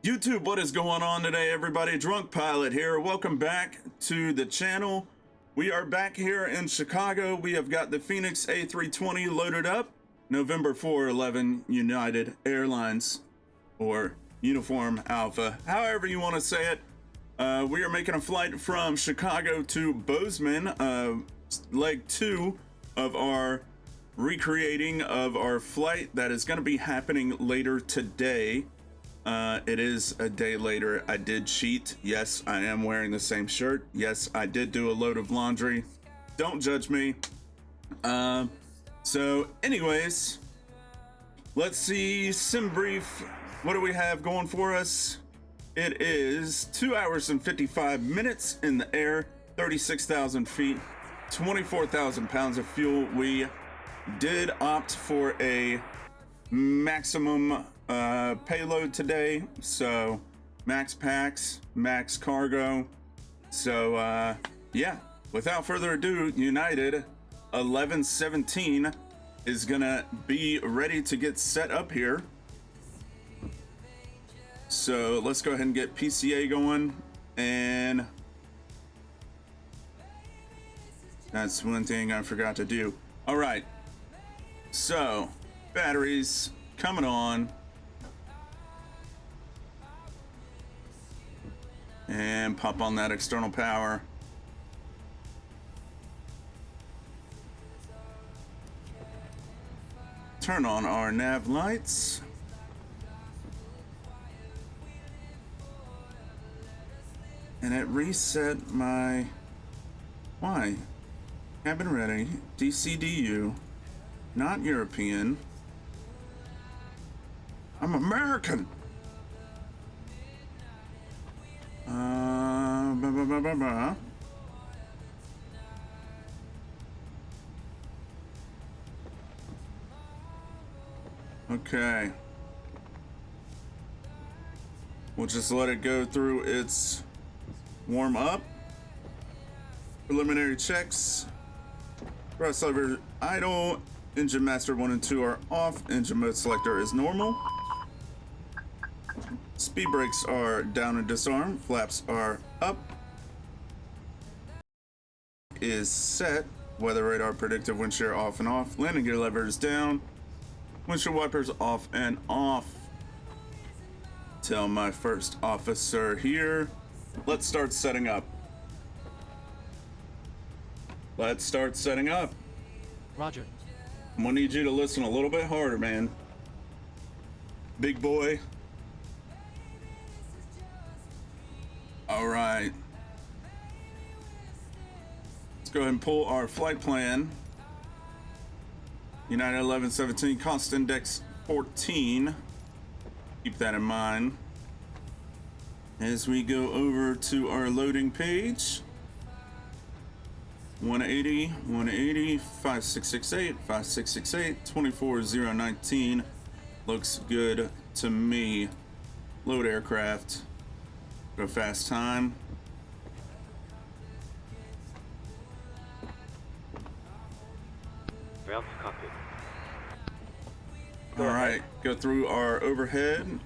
YouTube, what is going on today, everybody? Drunk Pilot here. Welcome back to the channel. We are back here in Chicago. We have got the Fenix A320 loaded up. November 411 United Airlines, or Uniform Alpha, however you want to say it. We are making a flight from Chicago to Bozeman, leg 2 of our recreating of our flight that is going to be happening later today. It is a day later. I did cheat. Yes, I am wearing the same shirt. Yes, I did do a load of laundry. Don't judge me. So anyways, let's see, sim brief. What do we have going for us? It is 2 hours and 55 minutes in the air, 36,000 feet, 24,000 pounds of fuel. We did opt for a maximum payload today, so max packs, max cargo. So yeah, without further ado, United 1117 is gonna be ready to get set up here. So let's go ahead and get PCA going, and that's one thing I forgot to do. All right, so batteries coming on, and pop on that external power. Turn on our nav lights. And it reset my, why? Cabin ready, DCDU, not European. I'm American. Okay. We'll just let it go through its warm up. Preliminary checks. Thrust lever idle. Engine master 1 and 2 are off. Engine mode selector is normal. Speed brakes are down and disarm. Flaps are up. Is set. Weather radar predictive wind shear off and off. Landing gear lever is down. Windshield wipers off and off. Tell my first officer here. Let's start setting up. Let's start setting up. Roger. I'm gonna need you to listen a little bit harder, man. Big boy. All right. Let's go ahead and pull our flight plan. United 1117, cost index 14. Keep that in mind as we go over to our loading page. 180, 180, 5668, 5668, 24019. Looks good to me. Load aircraft. Go fast time. Routes copied. All right, go through our overhead.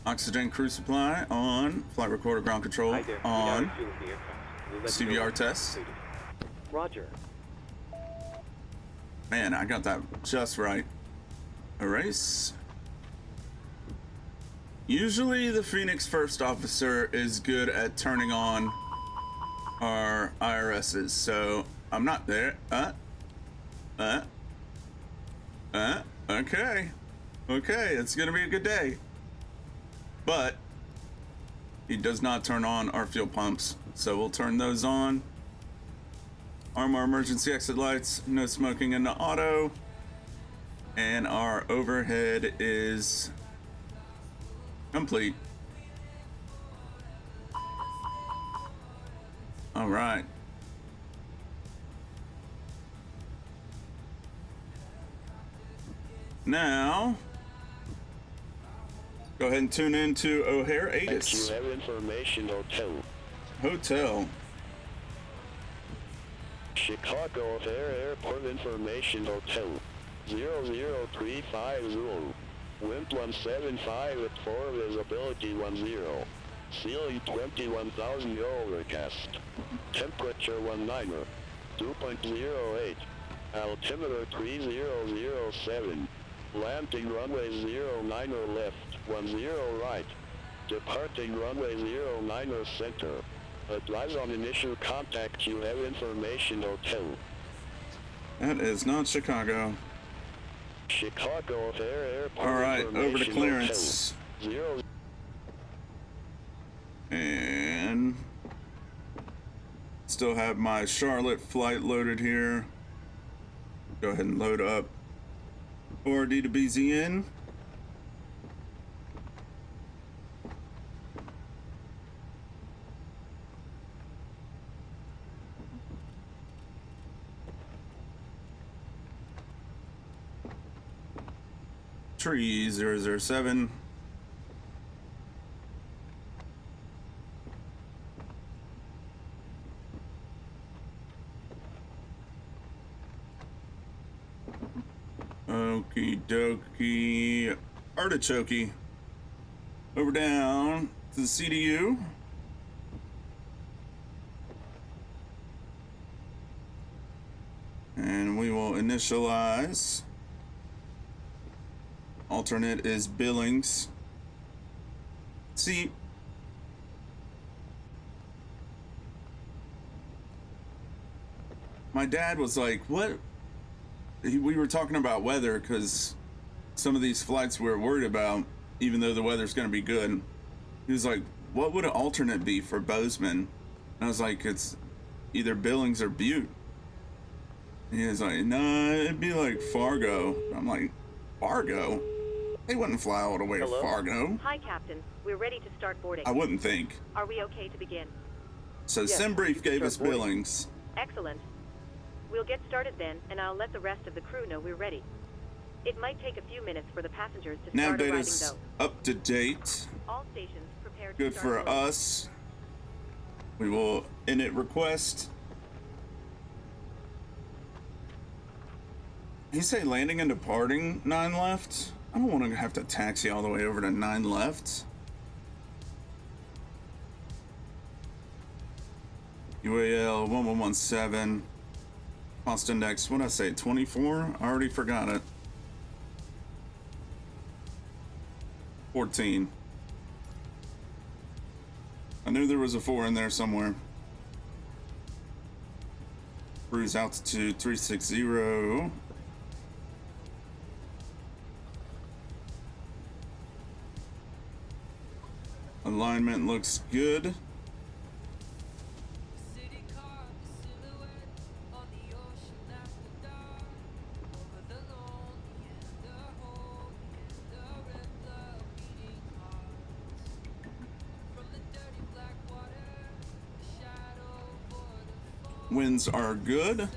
Oxygen crew supply on. Flight recorder ground control on. CBR test. Roger. Man, I got that just right. Erase. Usually the Phoenix first officer is good at turning on our IRSs, so I'm not there. Okay. Okay, it's gonna be a good day. But he does not turn on our fuel pumps, so we'll turn those on. Arm our emergency exit lights, no smoking in the auto, and our overhead is complete. All right. Now, go ahead and tune into O'Hare Atis. You have information Hotel. Chicago O'Hare Airport Information Hotel 00350. Wind 175 at 4, visibility 10. Ceiling 21,000 overcast. Temperature 19. 2.08. Altimeter 3007. Landing runway 09 left, 10 right. Departing runway 09 center. Advise on initial contact, you have information hotel. That is not Chicago. Chicago O'Hare Airport. All right, over to clearance. Hotel. 0. And still have my Charlotte flight loaded here. Go ahead and load up KORD-KBZN. Tree 007. Okie dokie. Artichoke. Over down to the CDU. And we will initialize. Alternate is Billings. See. My dad was like, what? We were talking about weather because some of these flights we were worried about, even though the weather's going to be good. He was like, what would an alternate be for Bozeman? And I was like, it's either Billings or Butte. And he was like, nah, it'd be like Fargo. I'm like, Fargo? They wouldn't fly all the way to Fargo. Hi, Captain. We're ready to start boarding. I wouldn't think. Are we okay to begin? So yes, SimBrief gave us boarding. Billings. Excellent. We'll get started then, and I'll let the rest of the crew know we're ready. It might take a few minutes for the passengers to start arriving, though. Up to date. All stations prepared good to for start us. We will init request. You say landing and departing 9 left? I don't want to have to taxi all the way over to 9 left. UAL 1117. Cost index, what did I say, 24? I already forgot it. 14. I knew there was a 4 in there somewhere. Cruise altitude 360. Alignment looks good. Winds are good.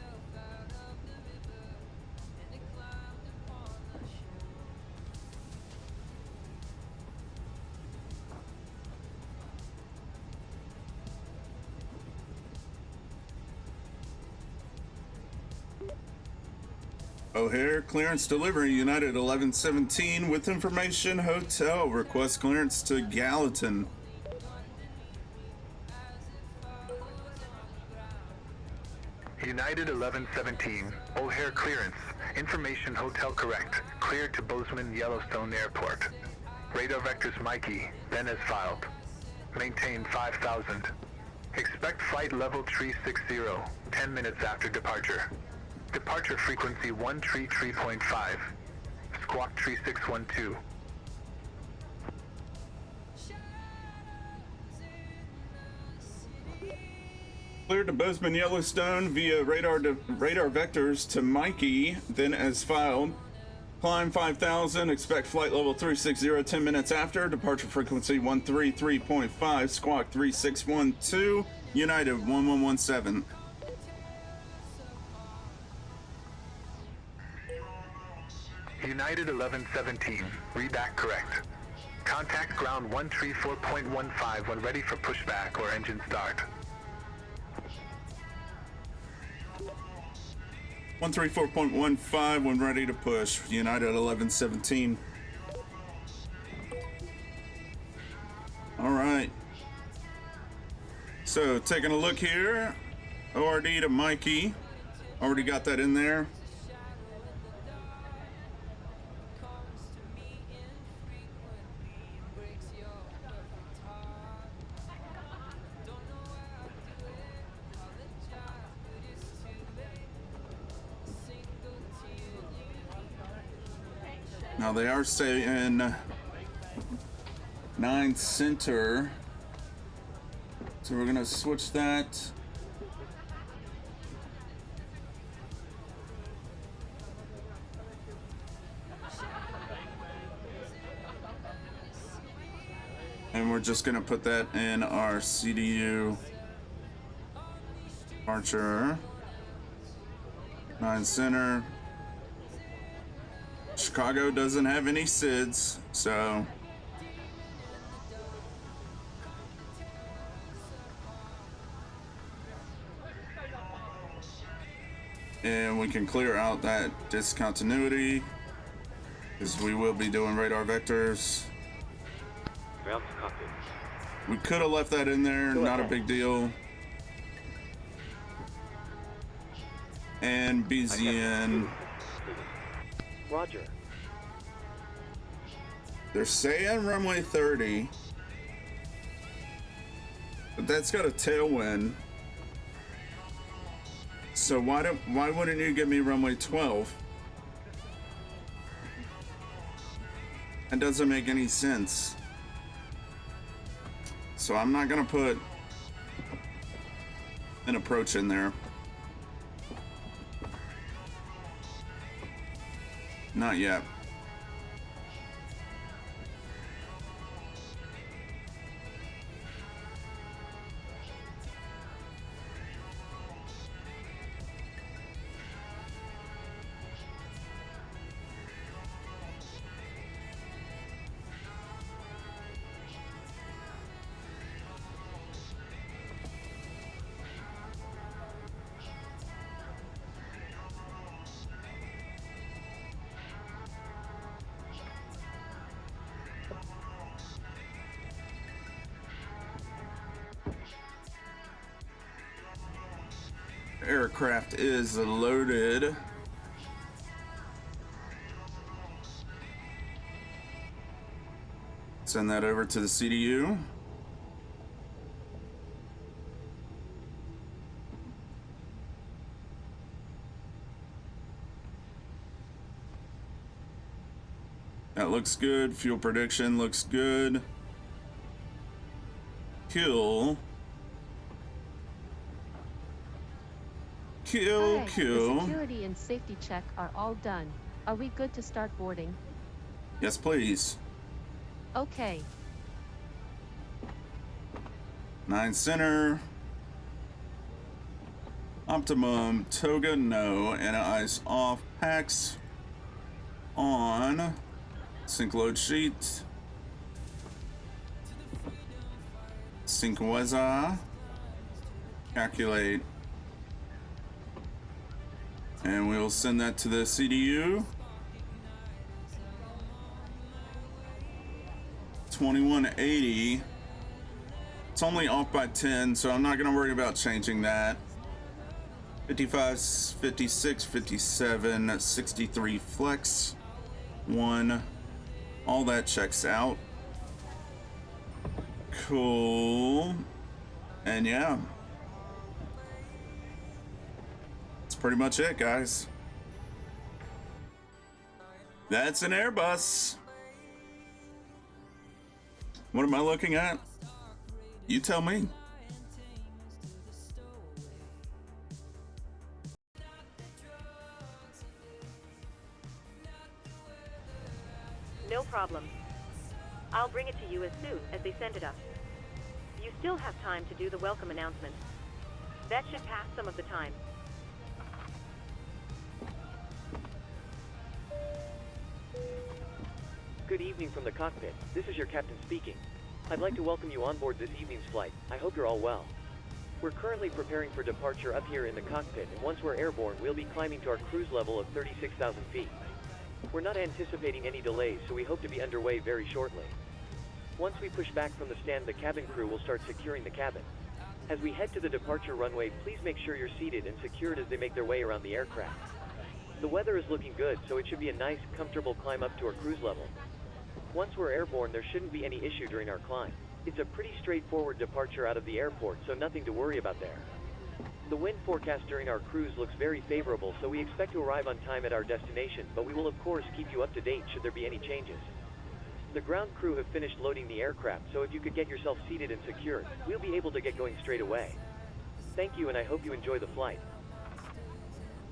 O'Hare, clearance delivery, United 1117 with information, hotel, request clearance to Gallatin. United 1117, O'Hare clearance, information hotel correct, cleared to Bozeman Yellowstone Airport. Radar vectors Mikey, then as filed. Maintain 5000. Expect flight level 360, 10 minutes after departure. Departure frequency 133.5. Squawk 3612. Cleared to Bozeman Yellowstone via radar vectors to Mikey, then as filed. Climb 5000, expect flight level 360 10 minutes after. Departure frequency 133.5, squawk 3612, United 1117. United 1117, read back correct. Contact ground 134.15 when ready for pushback or engine start. 134.15 when ready to push. United 1117. So taking a look here, ORD to Mikey. Already got that in there. Now they are saying 9 center. So we're gonna switch that. And we're just gonna put that in our CDU Archer. 9 center. Chicago doesn't have any SIDS, so and we can clear out that discontinuity because we will be doing radar vectors. We could have left that in there, not a big deal. And BZN. Roger. They're saying runway 30, but that's got a tailwind. So why wouldn't you give me runway 12? That doesn't make any sense. So I'm not gonna put an approach in there. Not yet. Aircraft is loaded. Send that over to the CDU. That looks good. Fuel prediction looks good. Kill. The security and safety check are all done. Are we good to start boarding? Yes, please. Okay. 9 center. Optimum. Toga, no. Anti-ice off. Packs on. Sync load sheet. Sync Weza. Calculate. And we'll send that to the CDU. 2180. It's only off by 10, so I'm not going to worry about changing that. 55, 56, 57, 63 flex. 1. All that checks out. Cool. And yeah. Pretty much it, guys. That's an Airbus. What am I looking at? You tell me. No problem. I'll bring it to you as soon as they send it up. You still have time to do the welcome announcement. That should pass some of the time. Good evening from the cockpit. This is your captain speaking. I'd like to welcome you on board this evening's flight. I hope you're all well. We're currently preparing for departure up here in the cockpit, and once we're airborne, we'll be climbing to our cruise level of 36,000 feet. We're not anticipating any delays, so we hope to be underway very shortly. Once we push back from the stand, the cabin crew will start securing the cabin. As we head to the departure runway, please make sure you're seated and secured as they make their way around the aircraft. The weather is looking good, so it should be a nice, comfortable climb up to our cruise level. Once we're airborne, there shouldn't be any issue during our climb. It's a pretty straightforward departure out of the airport, so nothing to worry about there. The wind forecast during our cruise looks very favorable, so we expect to arrive on time at our destination, but we will of course keep you up to date should there be any changes. The ground crew have finished loading the aircraft, so if you could get yourself seated and secured, we'll be able to get going straight away. Thank you, and I hope you enjoy the flight.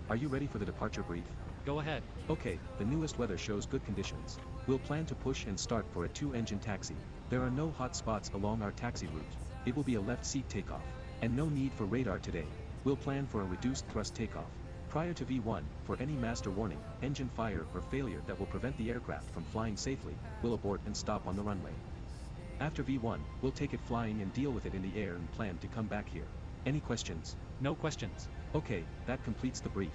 Are you ready for the departure brief? Go ahead. Okay, the newest weather shows good conditions. We'll plan to push and start for a 2-engine taxi. There are no hot spots along our taxi route. It will be a left seat takeoff. And no need for radar today. We'll plan for a reduced thrust takeoff. Prior to V1, for any master warning, engine fire or failure that will prevent the aircraft from flying safely, we'll abort and stop on the runway. After V1, we'll take it flying and deal with it in the air and plan to come back here. Any questions? No questions. Okay, that completes the brief.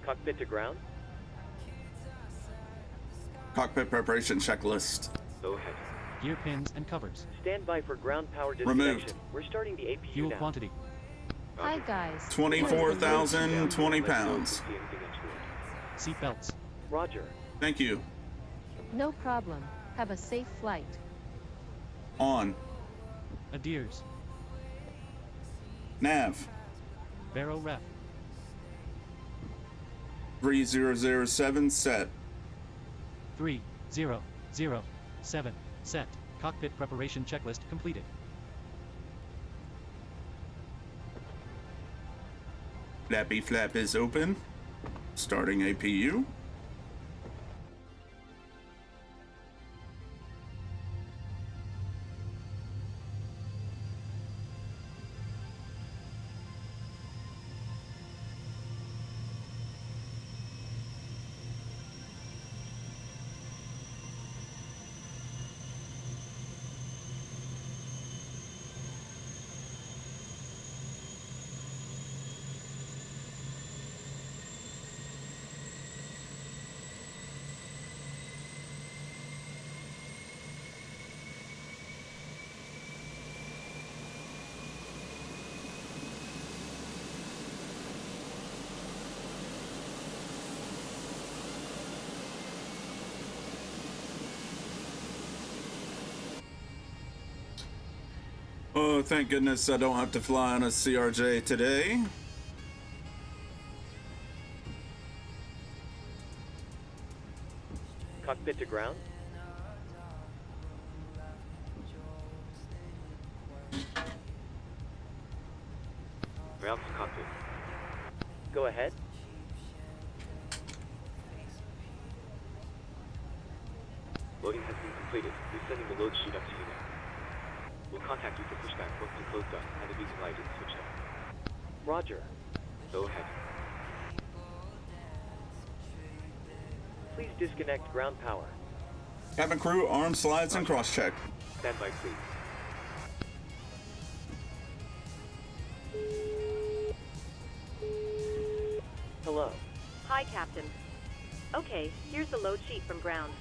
Cockpit to ground? Cockpit preparation checklist. Go ahead. Gear pins and covers. Stand by for ground power Removed. disconnection. We're starting the APU Fuel now. quantity. Hi guys. 24,020 pounds. Seat belts. Roger. Thank you. No problem. Have a safe flight. On. Adheres. Nav. Vero ref. 3007 set. 3007. Set. Cockpit preparation checklist completed. Flappy flap is open. Starting APU. Oh, thank goodness I don't have to fly on a CRJ today. Cockpit to ground? Ground to cockpit. Go ahead. Loading has been completed. We're sending the load sheet up to you now. We'll contact you for pushback once the close done and the beacon light is switched on. Roger. Go ahead. Please disconnect ground power. Cabin crew, arm slides and cross check. Stand by, please. Hello. Hi, Captain. Okay, here's the load sheet from ground.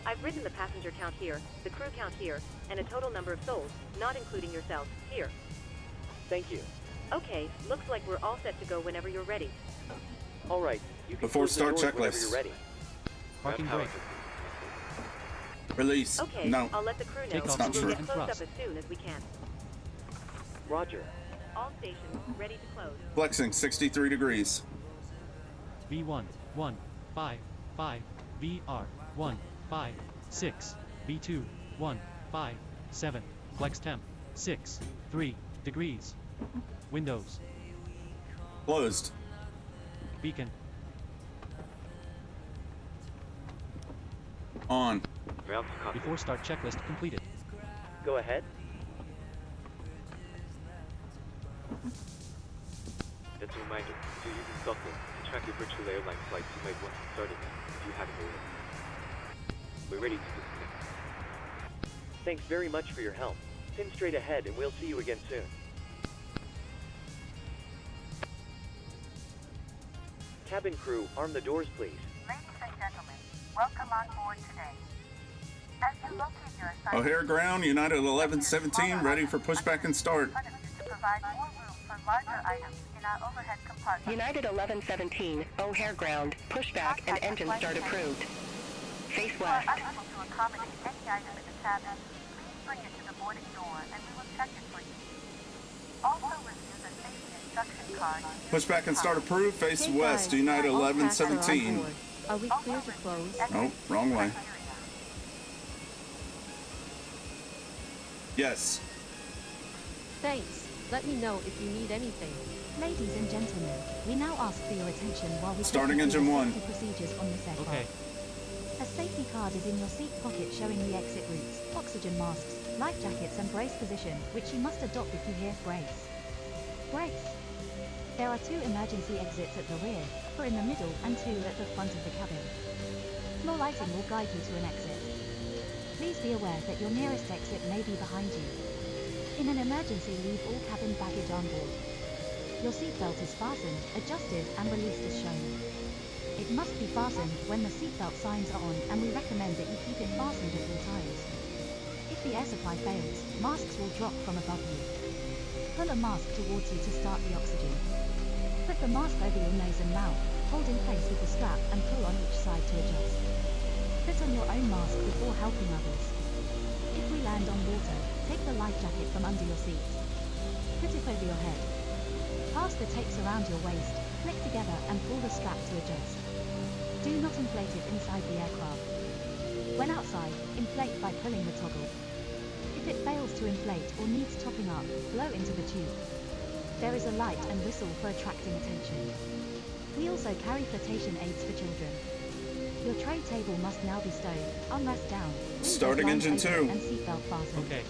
I've written the passenger count here, the crew count here, and a total number of souls, not including yourself, here. Thank you. Okay, looks like we're all set to go whenever you're ready. All right. You can Before close the start doors whenever checklist. you're ready. Parking Ground brake. power. Release. Okay, No. I'll let the crew know. Take off We'll true. get and closed up thrust. as soon as we can. Roger. All stations ready to close. Flexing 63 degrees. V1 1 5 5 VR 1 5 6 V2 1 5 7 flex temp 6 3 degrees. Windows. Closed. Beacon. On. Ground to cockpit. Before start checklist completed. Go ahead. Just a reminder, if you're using software to track your virtual airline flights, you might want to start it now if you haven't already. We're ready to disconnect. Thanks very much for your help. Pin straight ahead and we'll see you again soon. Cabin crew, arm the doors please. Ladies and gentlemen, welcome on board today. O'Hare ground, United 1117, ready for pushback and start. United 1117, O'Hare ground, pushback and engine start approved. Face west. Pushback and start approved, face Hey west, guys, United all cast are on 1117. board. Are we clear to close? Nope, wrong way. Yes. Thanks. Let me know if you need anything. Ladies and gentlemen, we now ask for your attention while we Starting take you engine through the one. safety procedures on this aircraft. Okay. A safety card is in your seat pocket showing the exit routes, oxygen masks, life jackets and brace position, which you must adopt if you hear brace. Brace. There are 2 emergency exits at the rear, 4 in the middle and 2 at the front of the cabin. Floor lighting will guide you to an exit. Please be aware that your nearest exit may be behind you. In an emergency, leave all cabin baggage on board. Your seatbelt is fastened, adjusted and released as shown. It must be fastened when the seatbelt signs are on, and we recommend that you keep it fastened at all times. If the air supply fails, masks will drop from above you. Pull a mask towards you to start the oxygen. Put the mask over your nose and mouth, hold in place with the strap and pull on each side to adjust. Put on your own mask before helping others. If we land on water, take the life jacket from under your seat. Put it over your head. Pass the tapes around your waist, click together and pull the strap to adjust. Do not inflate it inside the aircraft. When outside, inflate by pulling the toggle. If it fails to inflate or needs topping up, blow into the tube. There is a light and whistle for attracting attention. We also carry flotation aids for children. Your tray table must now be stowed, armrest down, Starting windows engine lined open 2. and seatbelt fastened. Okay.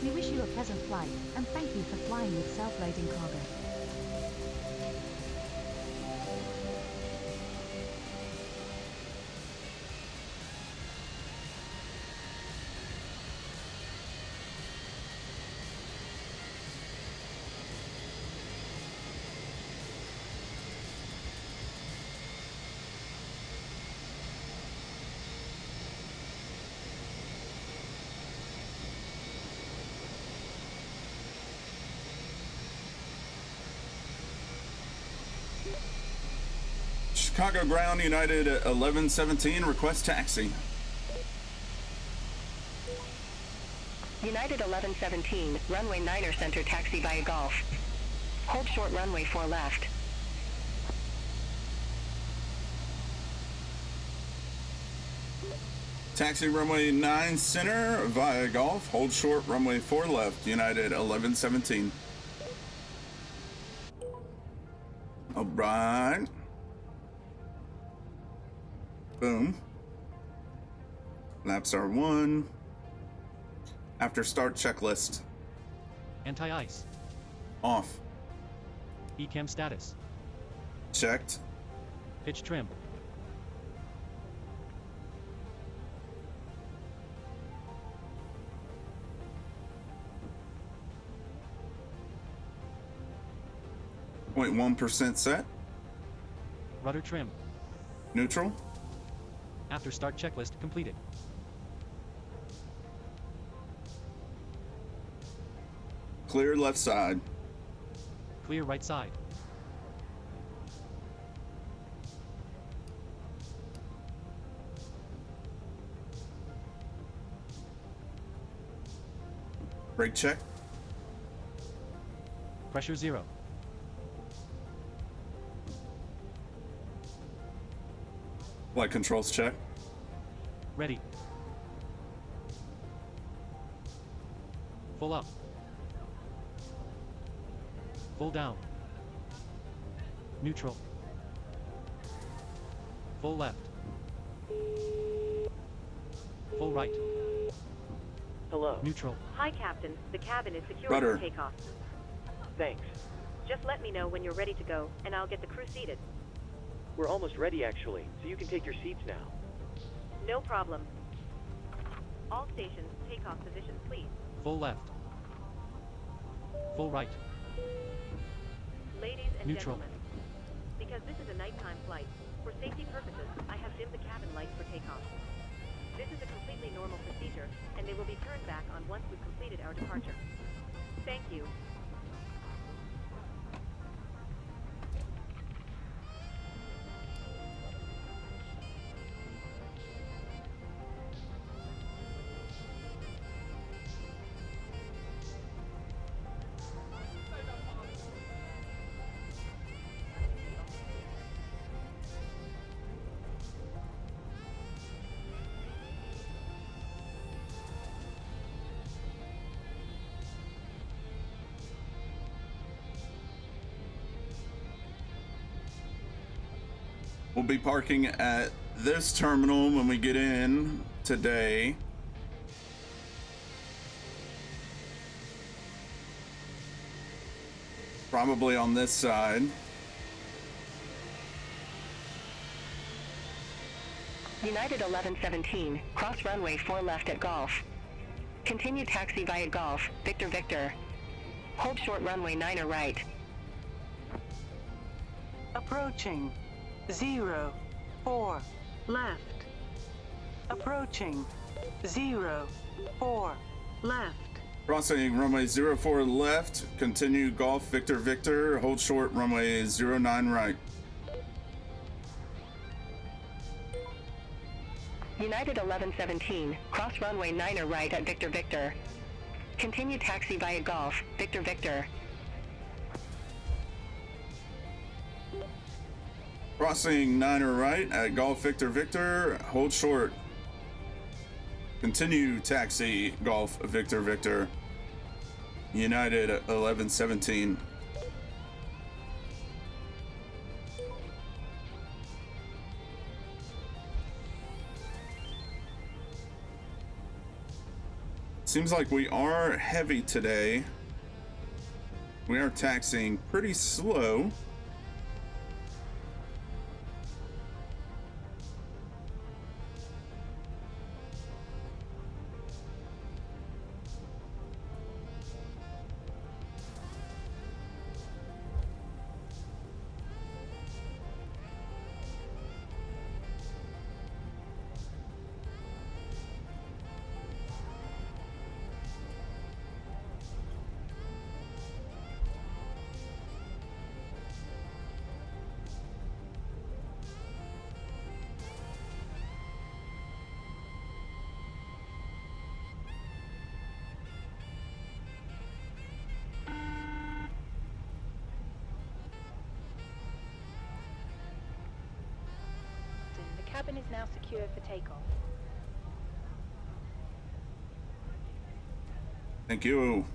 We wish you a pleasant flight, and thank you for flying with self-loading cargo. Chicago ground, United 1117, request taxi. United 1117, runway 9er center taxi via Golf. Hold short runway 4 left. Taxi runway 9 center via Golf, hold short runway 4 left, United 1117. All right. Boom. Laps are 1. After start checklist. Anti-ice. Off. ECAM status. Checked. Pitch trim. .1% set. Rudder trim. Neutral. After start checklist completed. Clear left side. Clear right side. Brake check. Pressure 0. Flight controls check. Ready. Full up. Full down. Neutral. Full left. Full right. Hello. Neutral. Hi, Captain. The cabin is secure Rudder. for takeoff. Thanks. Just let me know when you're ready to go, and I'll get the crew seated. We're almost ready, actually, so you can take your seats now. No problem. All stations, takeoff positions, please. Full left. Full right. Ladies and Neutral. gentlemen, because this is a nighttime flight, for safety purposes, I have dimmed the cabin lights for takeoff. This is a completely normal procedure, and they will be turned back on once we've completed our departure. Thank you. We'll be parking at this terminal when we get in today. Probably on this side. United 1117, cross runway 4 left at Golf. Continue taxi via Golf, Victor Victor. Hold short runway 9 right. Approaching 04 left. Approaching 04 left. Crossing runway 04 left, continue Golf Victor Victor, hold short runway 09 right. United 1117, cross runway 9 right at Victor Victor. Continue taxi via Golf, Victor Victor. Crossing 9 right at Golf Victor Victor, hold short. Continue taxi Golf Victor Victor. United 1117. Seems like we are heavy today. We are taxiing pretty slow. The cabin is now secure for takeoff. Thank you.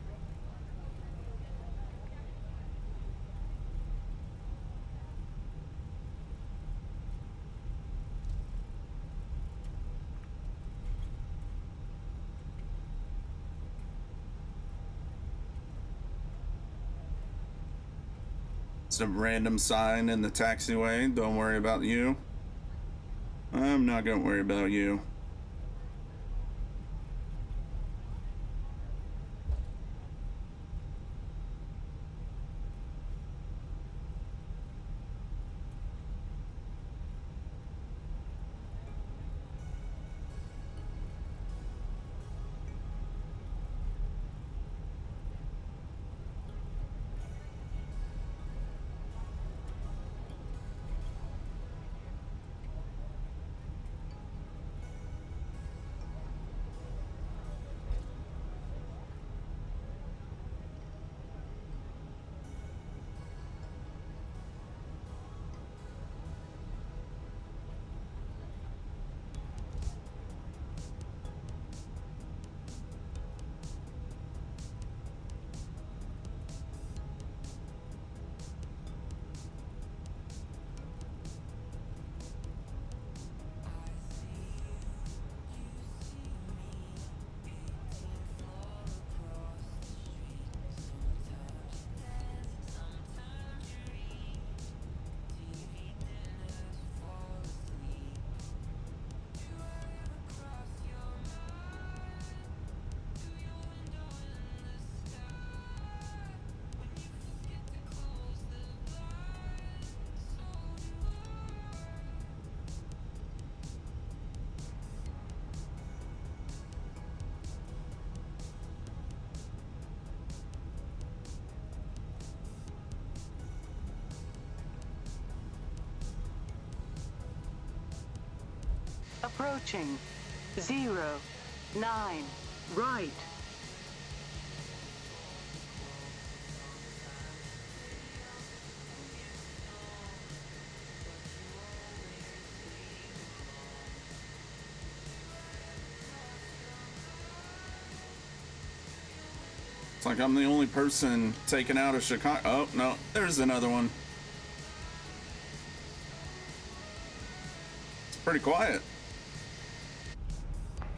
Some random sign in the taxiway. Don't worry about you. I'm not gonna worry about you. Approaching. 0, 9, right. It's like I'm the only person taken out of Chicago. Oh, no, there's another one. It's pretty quiet.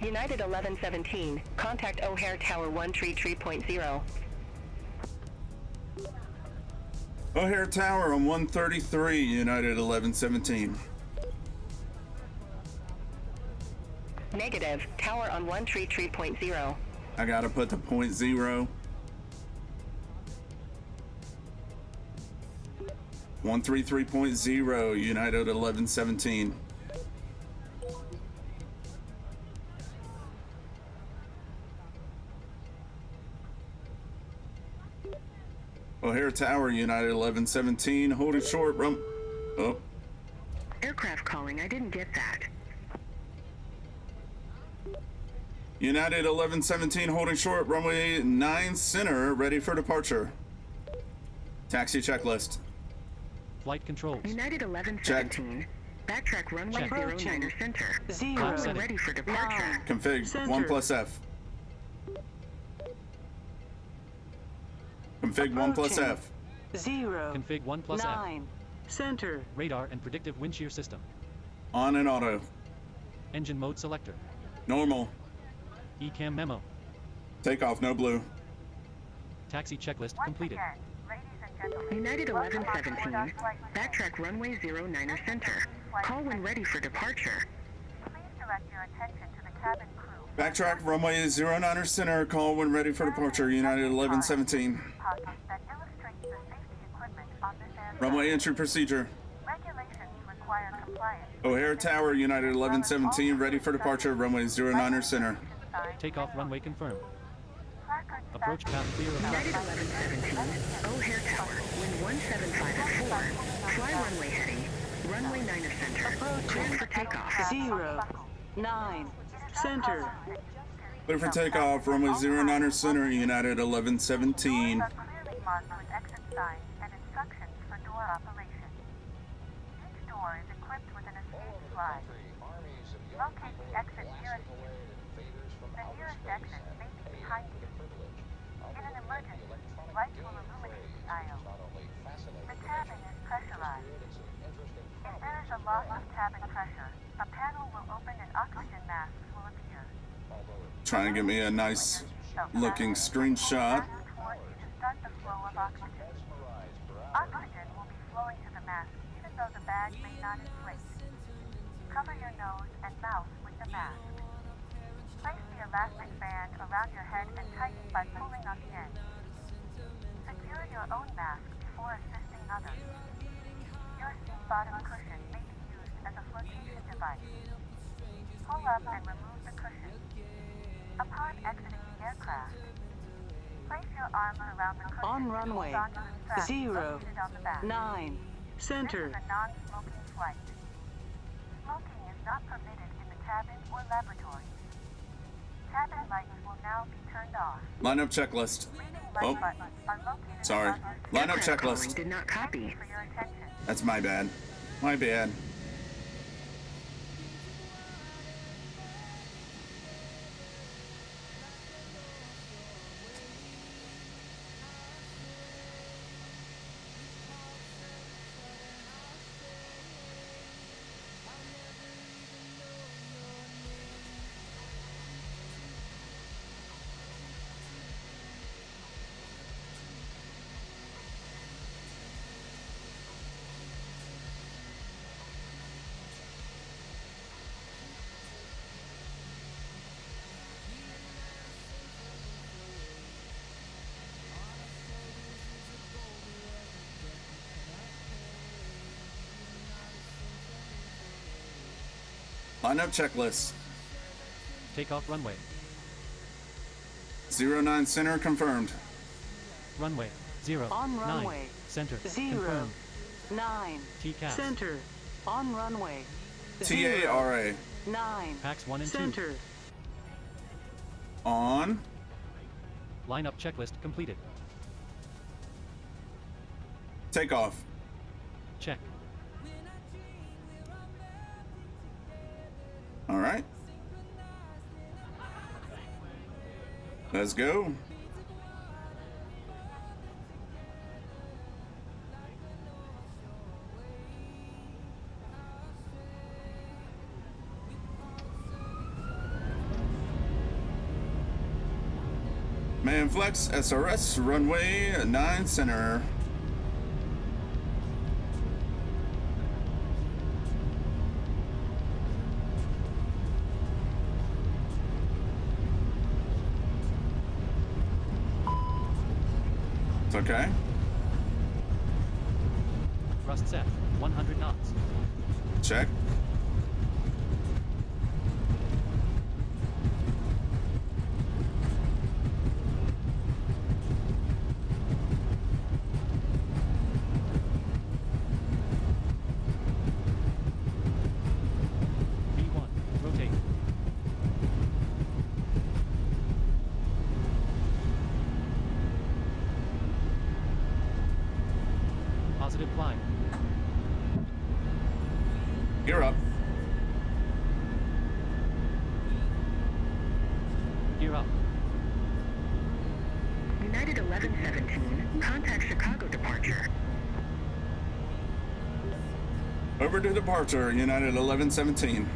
United 1117, contact O'Hare Tower 133.0. O'Hare Tower on 133, United 1117. Negative, tower on 133.0. I gotta put the .0. 133.0, United 1117. O'Hare Tower, United 1117, holding short, oh. Aircraft calling, I didn't get that. United 1117, holding short, runway 9 center, ready for departure. Taxi checklist. Flight controls. United 1117, backtrack runway Check. 09 center. 0, Setting. Ready for departure. Config Center. 1+F. Config 1+F. 0, Config 1+F. 9, center. Radar and predictive wind shear system. On and auto. Engine mode selector. Normal. ECAM memo. Takeoff, no blue. Taxi checklist completed. United 1117, backtrack runway 09 center. Call when ready for departure. Please direct your attention to the cabin crew. Backtrack runway 09 center, call when ready for departure, United 1117. Pocket that illustrates the safety equipment on this aircraft. Runway entry procedure. Regulations require compliance. O'Hare Tower, United 1117, ready for departure, runway 09 center. Takeoff runway confirmed. Placard Approach path clear of United 1117, O'Hare Tower, wind 175 at 4. Fly runway heading, runway 9 center. Clear for takeoff. 0, 9, center. Clear for takeoff, runway 09 center, United 1117. are clearly marked with exit signs and instructions for door operation. Each door is equipped with an escape slide. Locate the exit nearest you. The nearest exit may be behind you. In an emergency, lights will illuminate the aisle. The cabin is pressurized. If there is a loss of cabin pressure, a panel will open and oxygen masks will appear. Trying to get me a nice looking screenshot. Ask towards you to start the flow of oxygen. Oxygen will be flowing to the mask even though the bag may not inflate. Cover your nose and mouth with the mask. Place the elastic band around your head and tighten by pulling on the end. Secure your own mask before assisting others. Your seat bottom cushion may be used as a flotation device. Pull up and remove the cushion. Upon exiting the aircraft, place your arm around the cushion On and runway hold onto the strap 0, located on the back. 9, center. This is a non-smoking flight. Smoking is not permitted in the cabin or laboratory. Cabin lights will now be turned off. Lineup checklist. Reading light Oh, buttons are located sorry. above your Lineup Aircraft calling checklist. did not Thank you copy. for your attention. That's my bad. My bad. Lineup checklist. Takeoff runway. 09 center confirmed. Runway 0, On 9 runway center 0, confirmed. 9, TCAS. center. On runway 0, TARA. 9. Packs 1 and 2. Center. On. Lineup checklist completed. Takeoff. Check. All right. Let's go. Man Flex SRS runway 9 center. It's okay. Thrust set. 100 knots. Check. V1. Rotate. Positive climb. Gear up. Gear up. United 1117, contact Chicago departure. Over to departure, United 1117.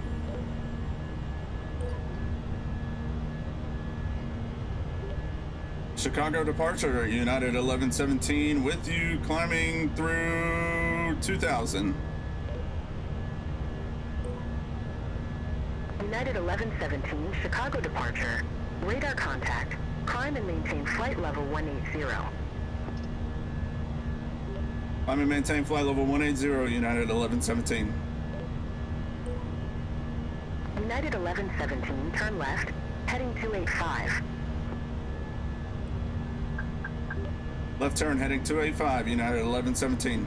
Chicago departure, United 1117, with you climbing through 2000. United 1117, Chicago departure. Radar contact. Climb and maintain flight level 180. Climb and maintain flight level 180, United 1117. United 1117, turn left, heading 285. Left turn heading 285, United 1117.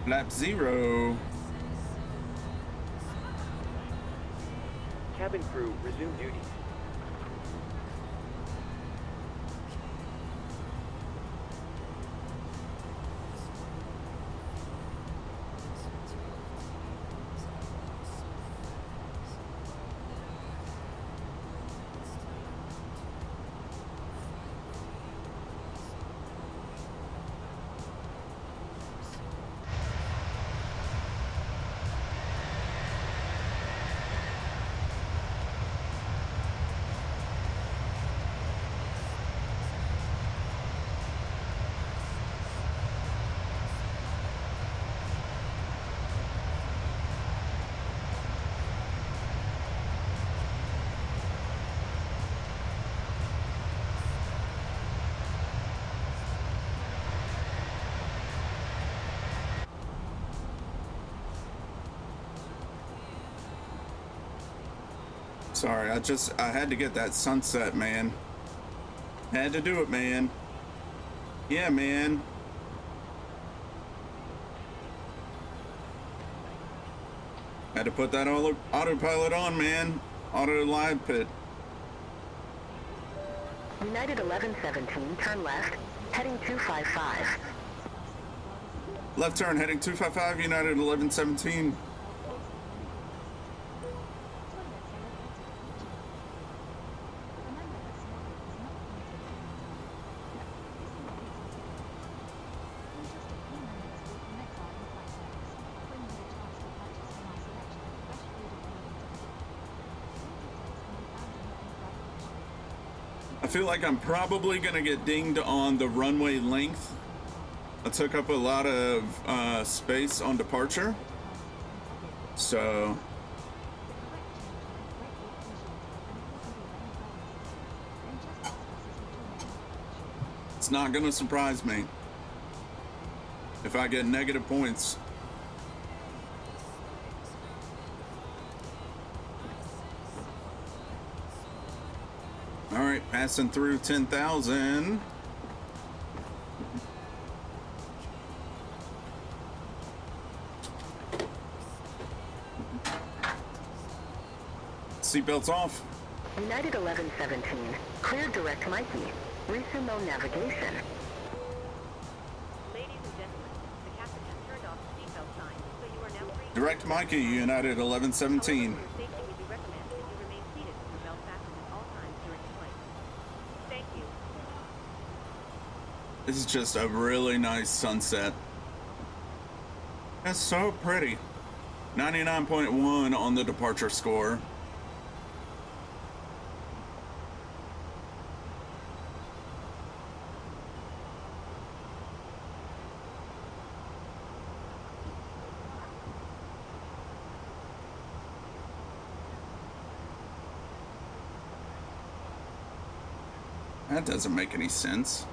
Lap 0. Cabin crew, resume duties. Sorry, I had to get that sunset, man. Had to do it, man. Yeah, man. Had to put that autopilot on, man. Auto live pit. United 1117, turn left, heading 255. Left turn, heading 255, United 1117. I feel like I'm probably gonna get dinged on the runway length. I took up a lot of space on departure, so it's not gonna surprise me if I get negative points. All right, passing through 10,000. Seatbelts off. United 1117, clear direct Mikey. Resume navigation. Ladies and gentlemen, the captain has turned off the seatbelt sign, so you are now free to Direct Mikey, United 1117. However, for your safety, we do recommend that you remain seated with your belt fastened at all times during the flight. Thank you. This is just a really nice sunset. That's so pretty. 99.1 on the departure score. That doesn't make any sense.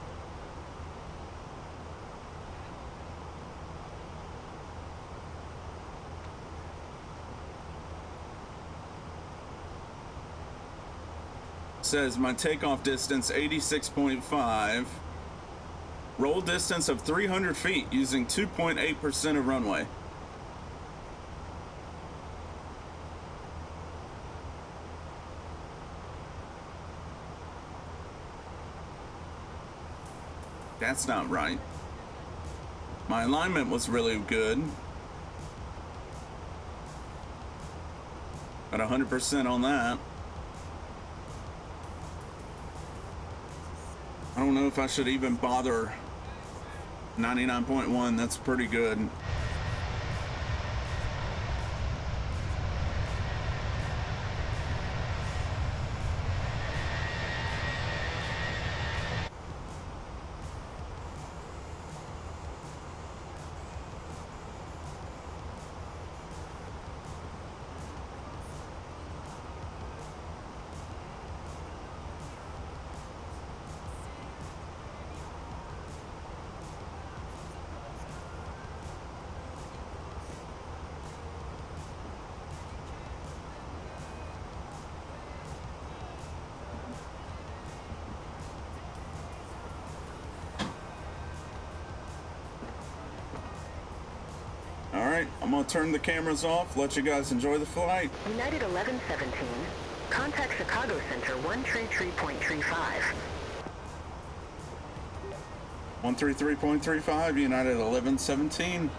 Says my takeoff distance 86.5, roll distance of 300 feet using 2.8% of runway. That's not right. My alignment was really good. Got 100% on that. I don't know if I should even bother. 99.1, that's pretty good. Alright, I'm gonna turn the cameras off, let you guys enjoy the flight. United 1117, contact Chicago Center 133.35. 133.35, United 1117.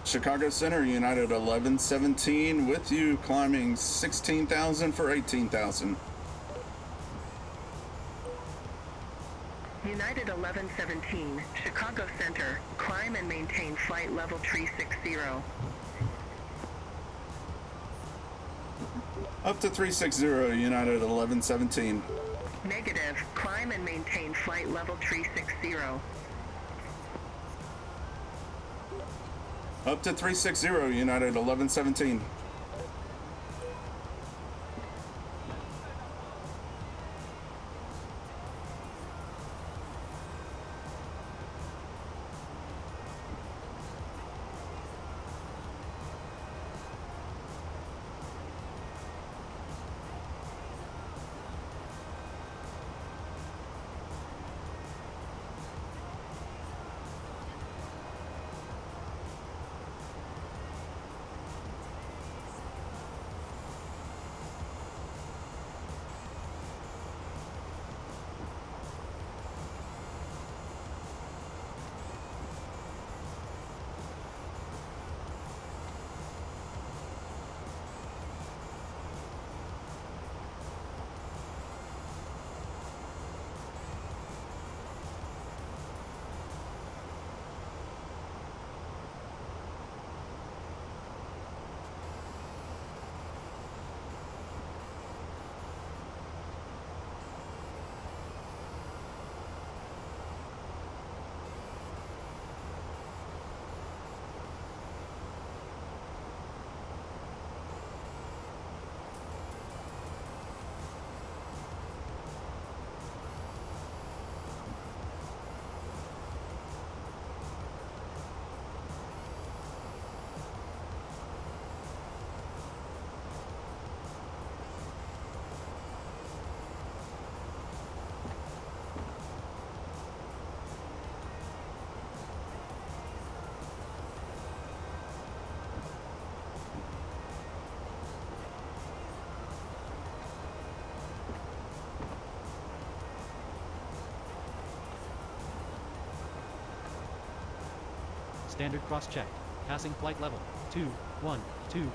Chicago Center, United 1117, with you, climbing 16,000 for 18,000. United 1117, Chicago Center, climb and maintain flight level 360. Up to 360, United 1117. Negative, climb and maintain flight level 360. Up to 360, United 1117. Standard cross-checked. Passing flight level. 212.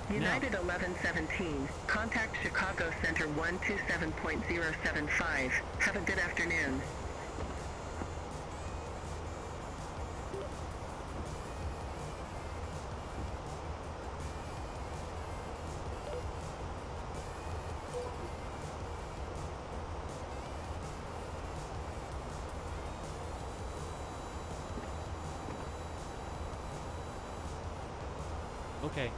United 1117, contact Chicago Center 127.075. Have a good afternoon. Okay.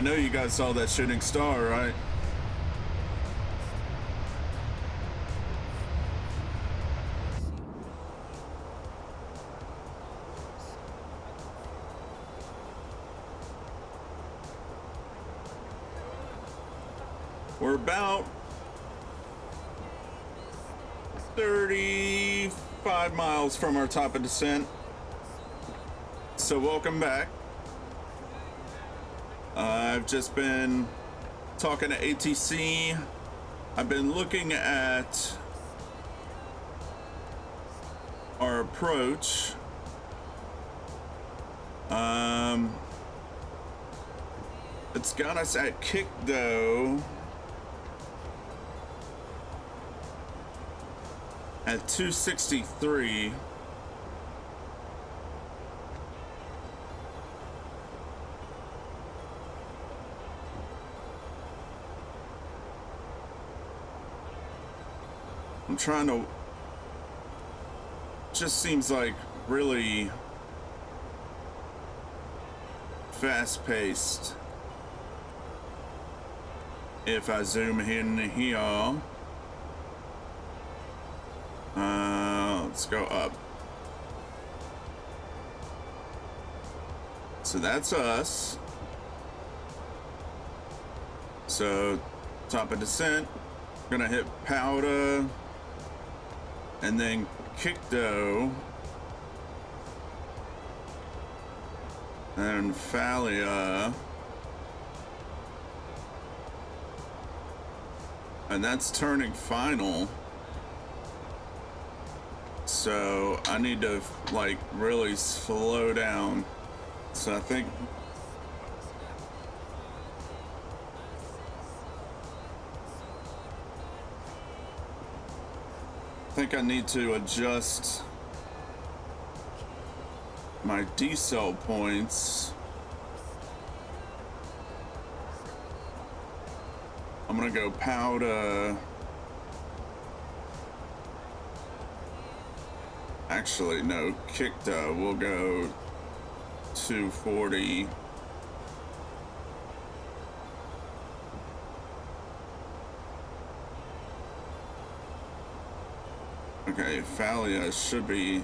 I know you guys saw that shooting star, right? We're about 35 miles from our top of descent. So welcome back. I've just been talking to ATC. I've been looking at our approach. It's got us at Kickdo at 263. I'm trying to, just seems like really fast-paced. If I zoom in here, let's go up. So that's us. So top of descent, gonna hit Powder, and then Kickdo, and Phalia, and that's turning final. So I need to like really slow down. So I think I need to adjust my decel points. I'm gonna go Powder. Actually, no, Kickdo. We'll go 240. Okay, Phalia should be.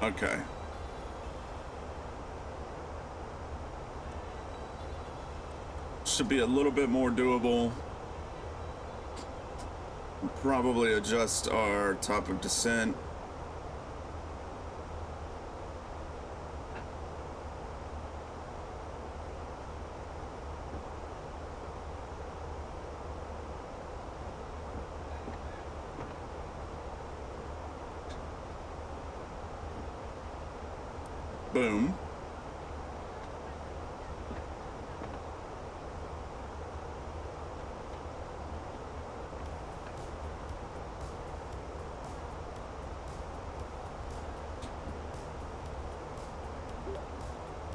Okay. Should be a little bit more doable. Probably adjust our top of descent. Boom.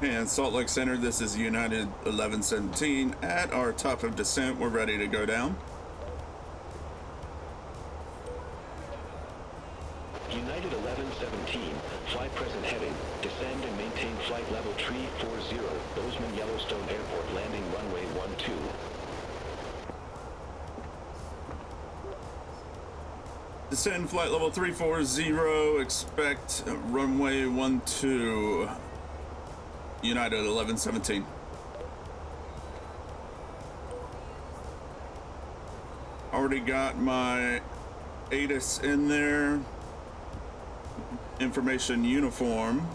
And Salt Lake Center, this is United 1117. At our top of descent, we're ready to go down. United 1117, fly present heading, descend and maintain flight level 340, Bozeman Yellowstone Airport, landing runway 12. Descend flight level 340, expect runway 12, United 1117. Already got my ATIS in there. Information uniform.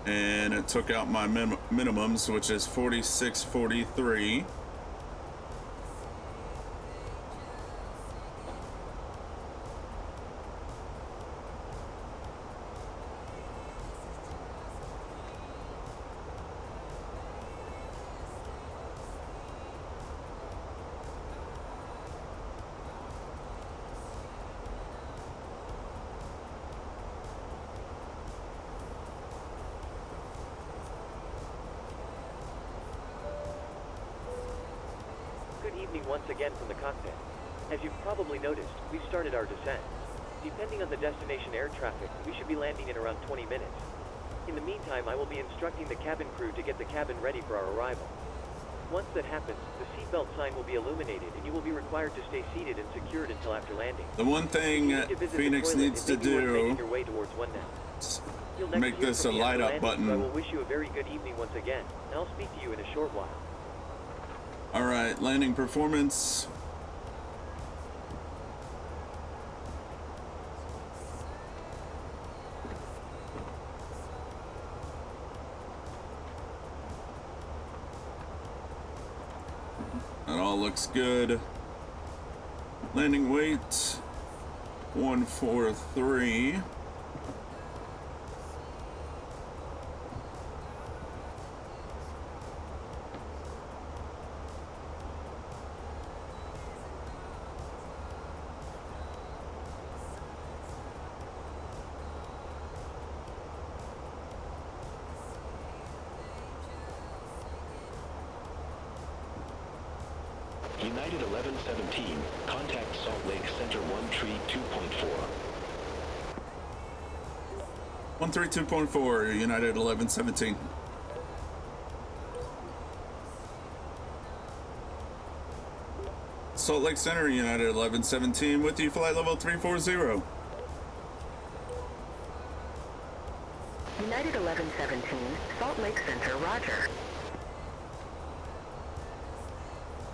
And it took out my minimums, which is 4643. Once again from the cockpit. As you've probably noticed, we've started our descent. Depending on the destination air traffic, we should be landing in around 20 minutes. In the meantime, I will be instructing the cabin crew to get the cabin ready for our arrival. Once that happens, the seatbelt sign will be illuminated and you will be required to stay seated and secured until after landing. The one thing Phoenix needs to do your way towards one now. make this a light up button. So I will wish you a very good evening once again, and I'll speak to you in a short while. All right, landing performance. That all looks good. Landing weight 143. United 1117, contact Salt Lake Center 132.4. 132.4, United 1117. Salt Lake Center, United 1117, with you, flight level 340. United 1117, Salt Lake Center, roger.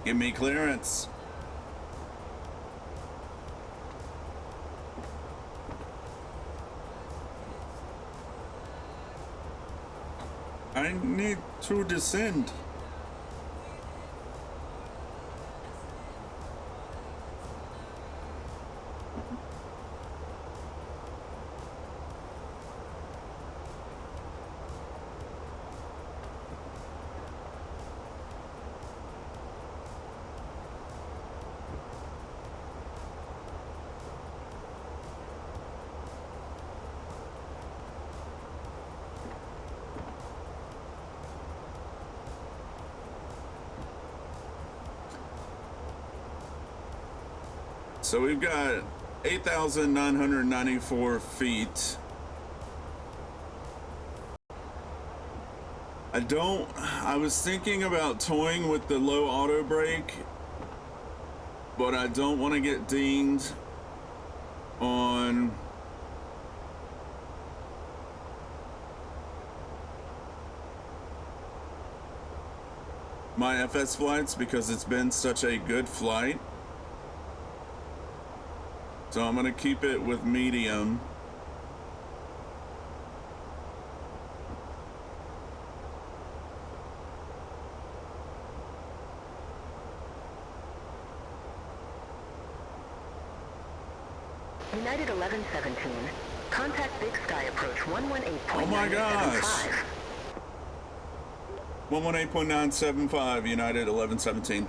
Give me clearance. I need to descend. So we've got 8,994 feet. I was thinking about toying with the low auto brake, but I don't want to get dinged on my FS flights because it's been such a good flight. So I'm gonna keep it with medium. United 1117, contact Big Sky approach 118.975. Oh my gosh. 118.975, United 1117.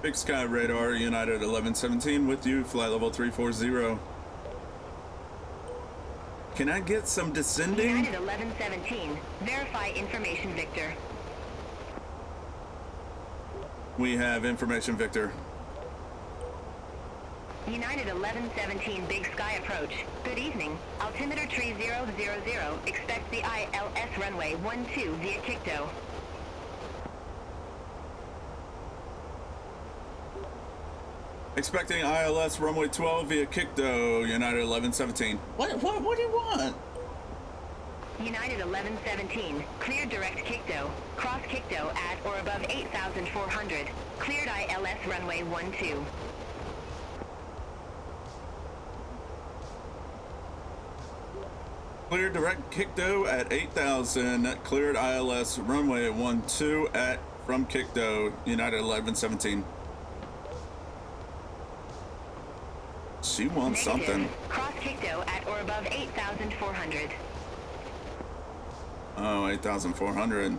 Big Sky Radar, United 1117, with you, flight level 340. Can I get some descending? United 1117, verify information, Victor. We have information, Victor. United 1117, Big Sky approach. Good evening. Altimeter tree 000, expect the ILS runway 12 via Kikto. Expecting ILS runway 12 via Kikto, United 1117. What do you want? United 1117, cleared direct Kikto. Cross Kikto at or above 8,400. Cleared ILS runway 12. Cleared direct Kikto at 8,000. Cleared ILS runway 12 at from Kikto, United 1117. She wants something. Cross Kikto at or above 8,400. Oh, 8,400.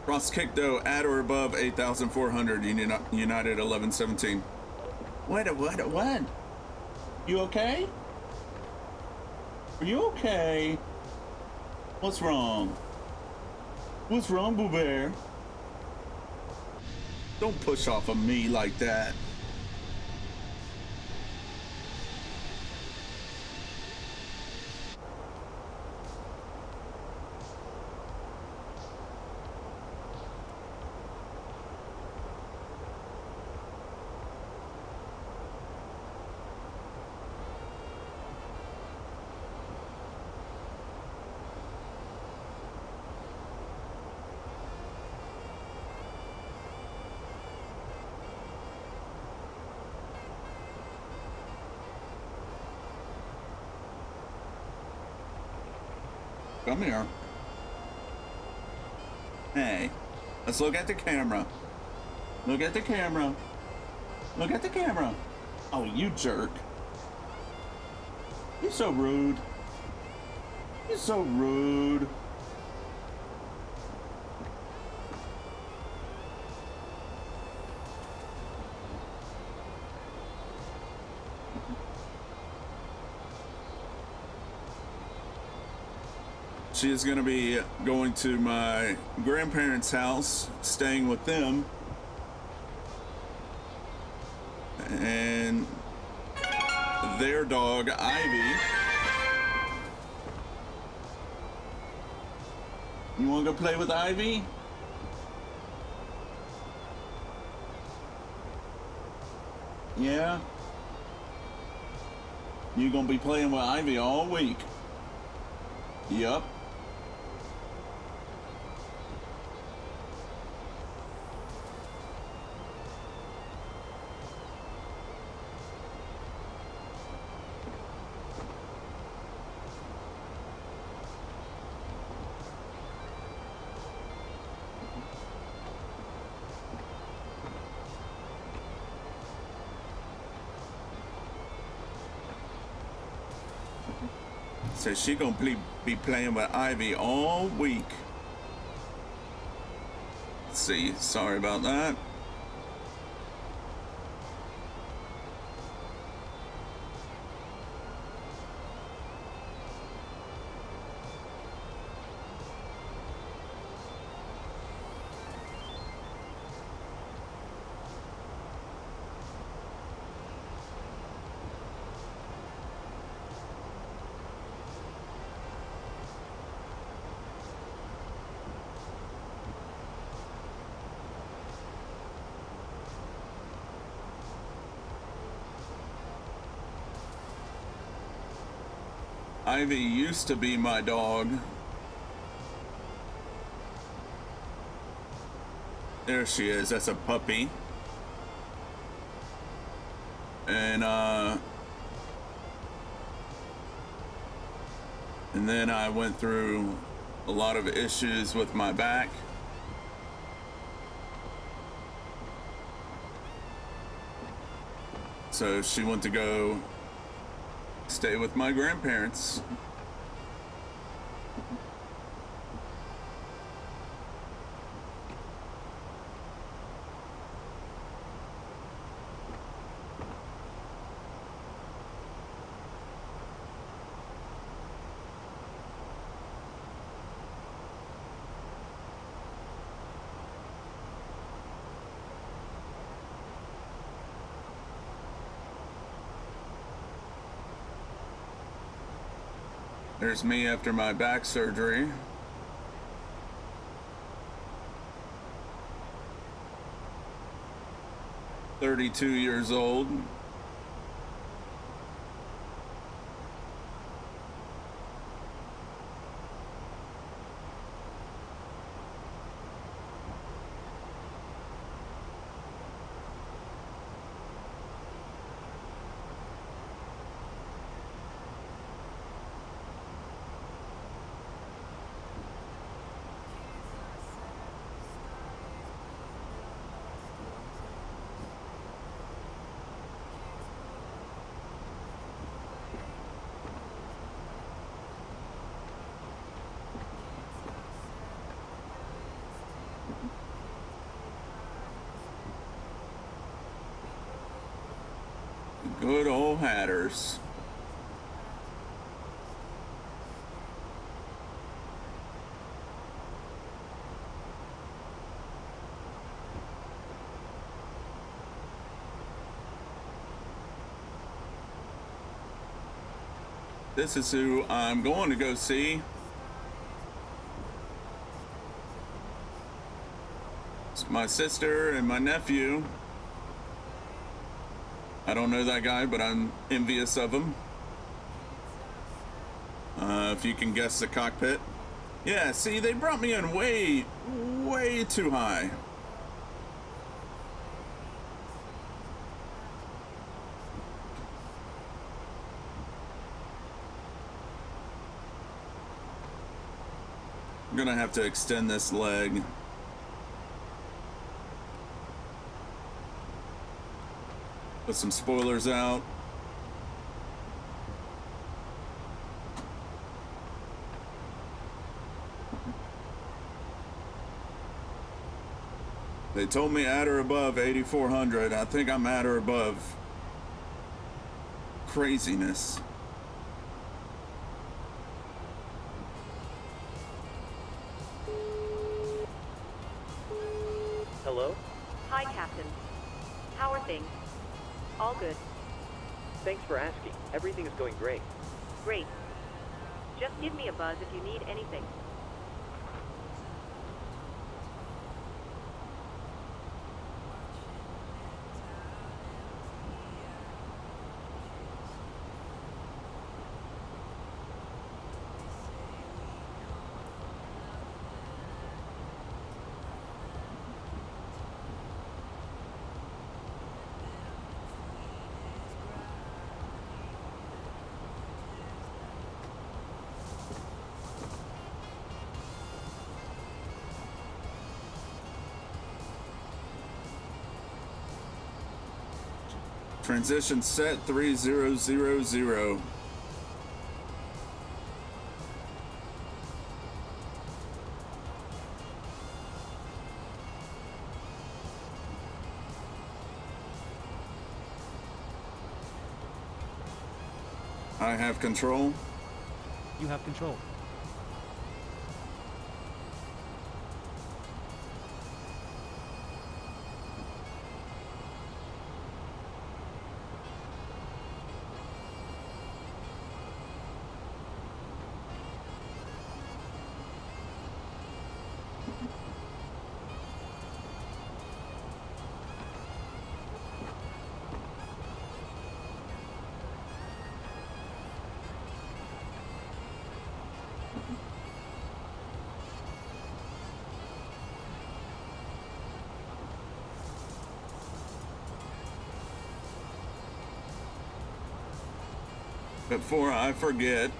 Cross Kikto at or above 8,400, United 1117. What? You okay? Are you okay? What's wrong? What's wrong, Boo Bear? Don't push off of me like that. Come here. Hey, let's look at the camera. Look at the camera. Look at the camera. Oh, you jerk. You're so rude. You're so rude. She is going to be going to my grandparents' house, staying with them. And their dog, Ivy. You want to go play with Ivy? Yeah? You're going to be playing with Ivy all week. Yup. So she gonna be playing with Ivy all week. Let's see, sorry about that. Ivy used to be my dog. There she is, that's a puppy. And then I went through a lot of issues with my back. So she went to go stay with my grandparents. There's me after my back surgery. $32 years old. Good old Hatters. This is who I'm going to go see. It's my sister and my nephew. I don't know that guy, but I'm envious of him. If you can guess the cockpit. Yeah, see, they brought me in way too high. I'm gonna have to extend this leg. Put some spoilers out. They told me at or above 8,400. I think I'm at or above. Craziness. Hello? Hi, Captain. How are things? All good. Thanks for asking. Everything is going great. Great. Just give me a buzz if you need anything. Transition set 3000. I have control. You have control. Before I forget,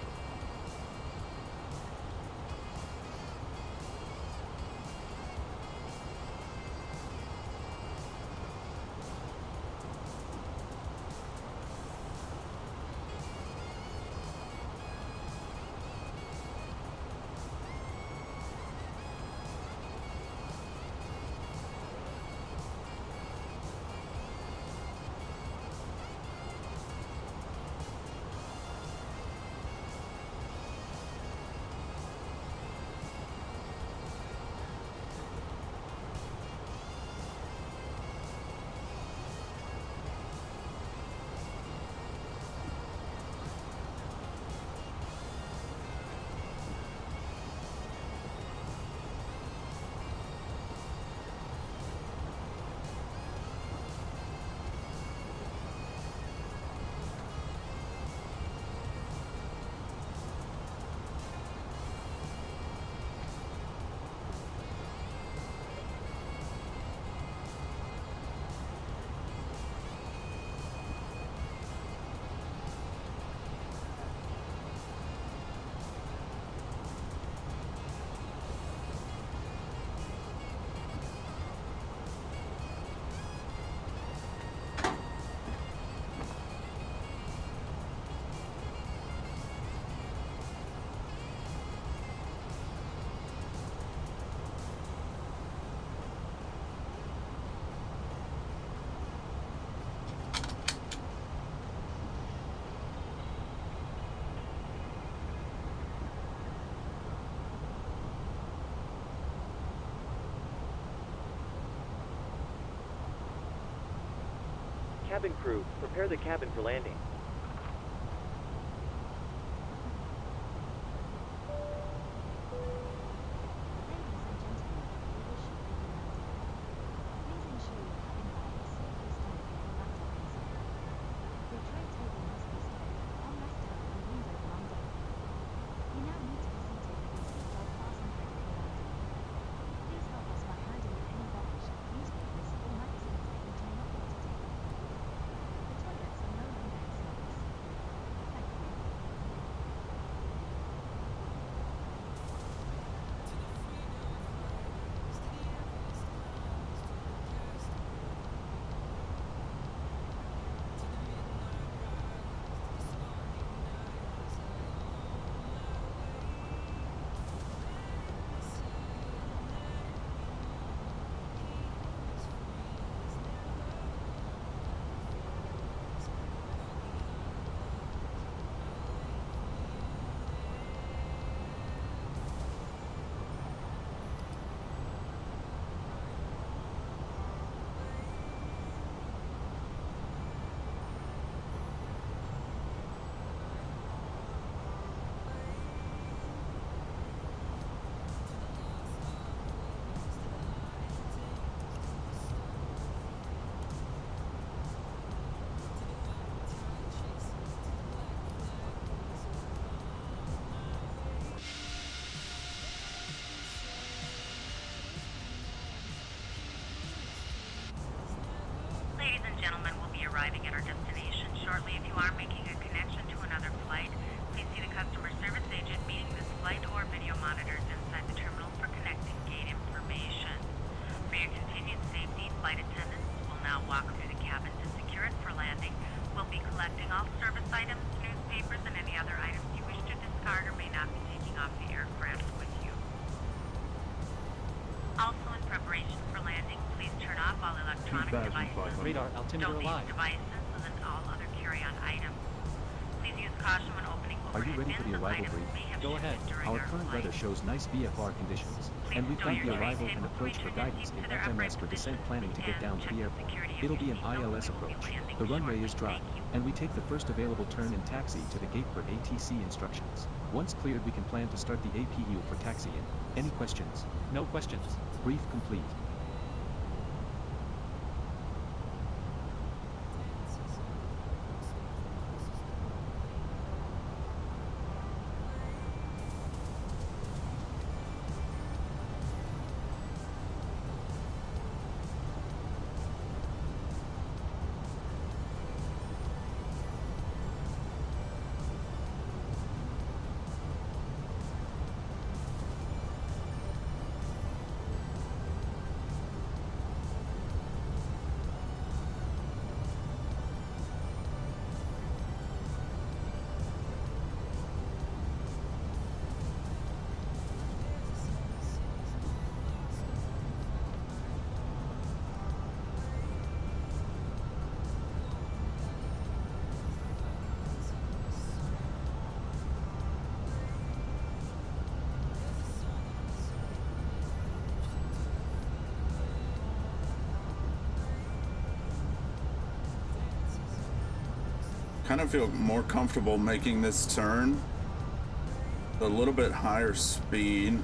Cabin crew, prepare the cabin for landing. shortly. If you are making a connection to another flight, please see the customer service agent meeting this flight or video monitors inside the terminal for connecting gate information. For your continued safety, flight attendants will now walk through the cabin to secure it for landing. We'll be collecting all service items, newspapers, and any other items you wish to discard or may not be taking off the aircraft with you. Also, in preparation for landing, please turn off all electronic devices. Radar altimeter Don't alive. use devices and all other carry-on items. Please use caution when opening Are you overhead ready for bins the as arrival items brief? may have Go ahead. shifted during Our our current flight. weather shows nice VFR conditions, and we've got the arrival and approach for guidance in FMS for descent planning to get down to the airport. It'll be an ILS approach. The runway is dry, and we take the first available turn and taxi to the gate for ATC instructions. Once cleared, we can plan to start the APU for taxiing. Any questions? No questions. Brief complete. Kind of feel more comfortable making this turn a little bit higher speed.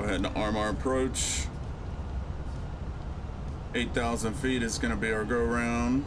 Go ahead and arm our approach. 8,000 feet is going to be our go round.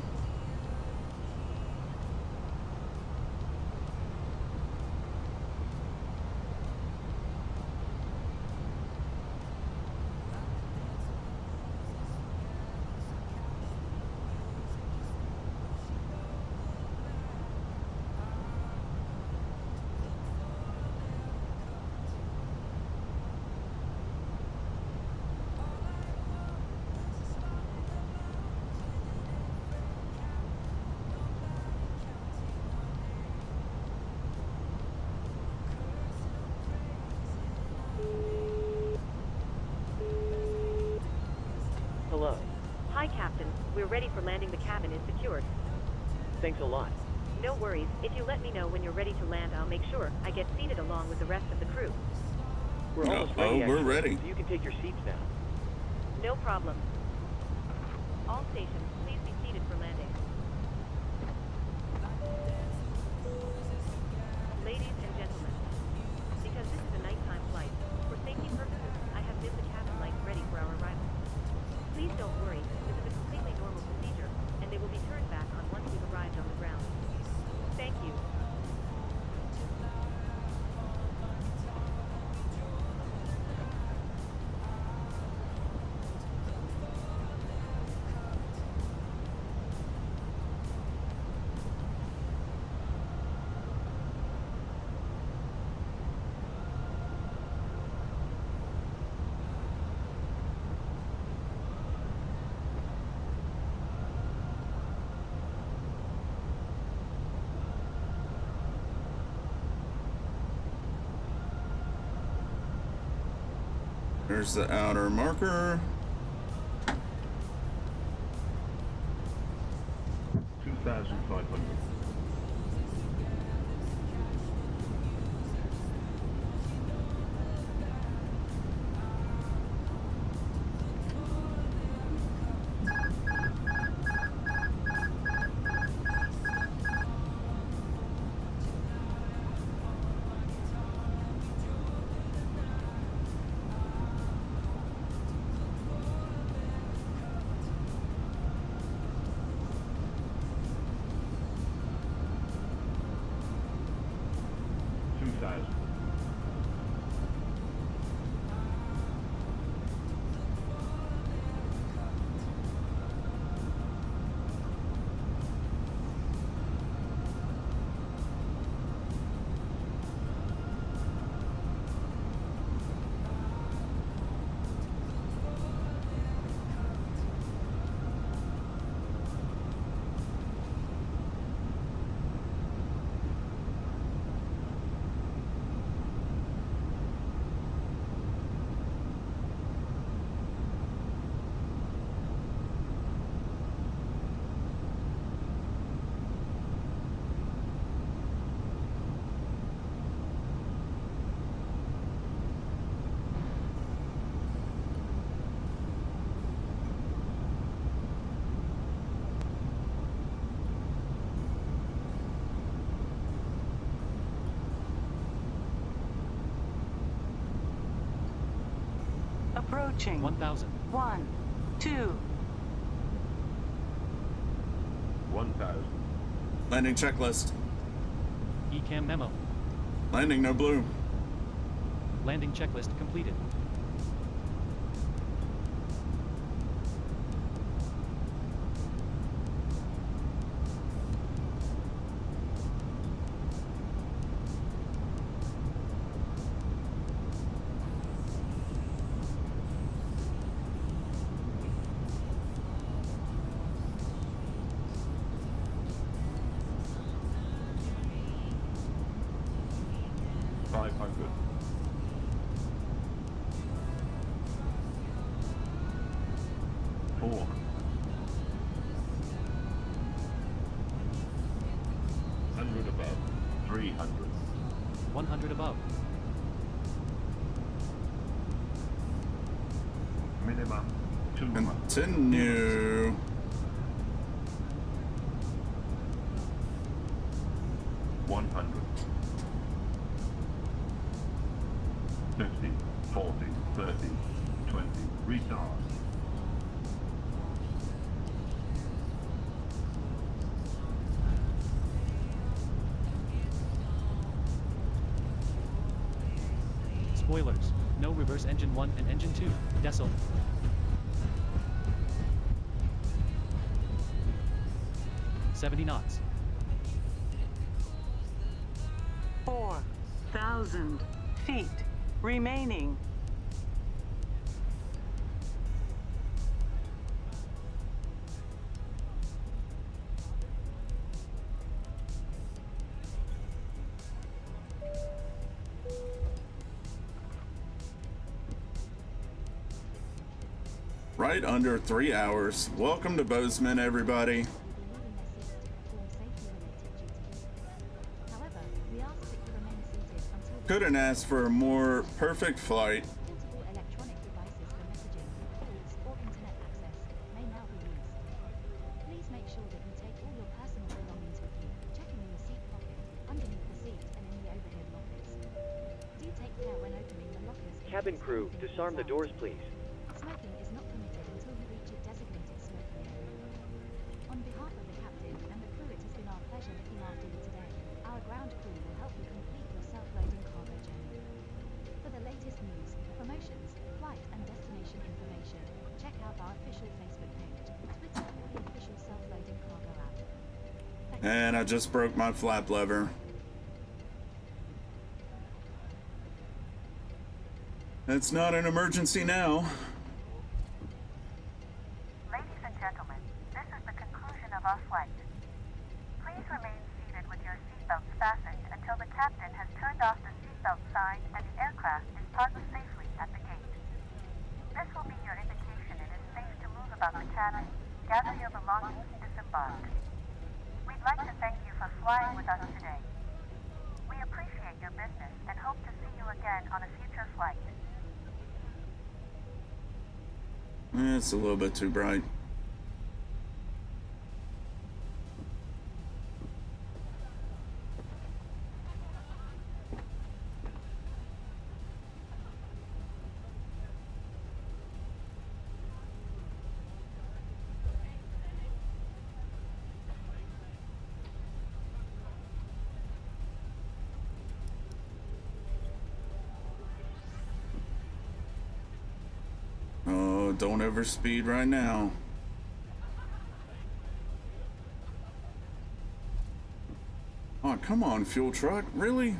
Hello. Hi, Captain. We're ready for landing. The cabin is secured. Thanks a lot. No worries. If you let me know when you're ready to land, I'll make sure I get seated along with the rest of the crew. We're almost ready, we're actually, ready. so you can take your seats now. No problem. All stations, please be seated for landing. Ladies and gentlemen, because this is a nighttime flight, for safety purposes, I have dimmed the cabin lights ready for our arrival. Please don't worry, this is a completely normal procedure, and they will be turned back on once we've arrived on the ground. Thank you. There's the outer marker. 2,500. Approaching. 1,000. 1, 2. 1,000. Landing checklist. ECAM memo. Landing no blue. Landing checklist completed. Above. 300. 100 above. Minimum 200. Continue. $100. 50, 40, 30, 20. Restart. Spoilers. No reverse engine 1 and engine 2. Decil. $70 knots. 4,000 feet remaining. Right under 3 hours. Welcome to Bozeman, everybody. Couldn't ask for a more perfect flight. Cabin crew, disarm the doors, please. Smoking is not permitted until you reach a designated smoking area. On behalf of the captain and the crew, it has been our pleasure looking after you today. Our ground crew will help you complete your self-loading cargo journey. For the latest news, promotions, flight and destination information, check out our official Facebook page, Twitter, or the official self-loading cargo app. And I just broke my flap lever. It's not an emergency now. Ladies and gentlemen, this is the conclusion of our flight. Please remain seated with your seatbelts fastened until the captain has turned off the seatbelt sign and the aircraft is parked safely at the gate. This will be your indication it is safe to move about the cabin. Gather your belongings, disembark. We'd like to thank you for flying with us today. We appreciate your business and hope to see you again on a future flight. It's a little bit too bright. Oh, don't overspeed right now. Oh, come on, fuel truck. Really?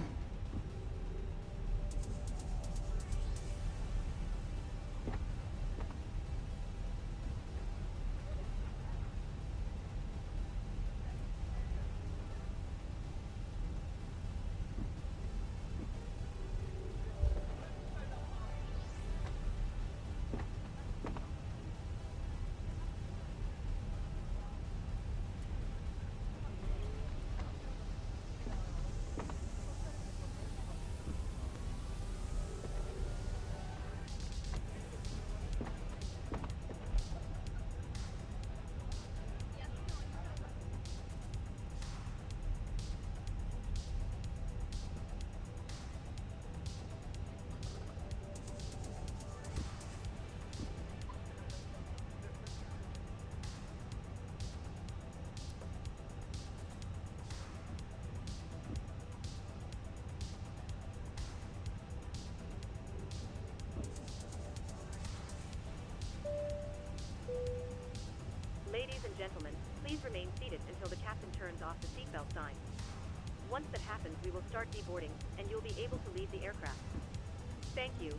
Ladies and gentlemen, please remain seated until the captain turns off the seatbelt sign. Once that happens, we will start deboarding, and you'll be able to leave the aircraft. Thank you.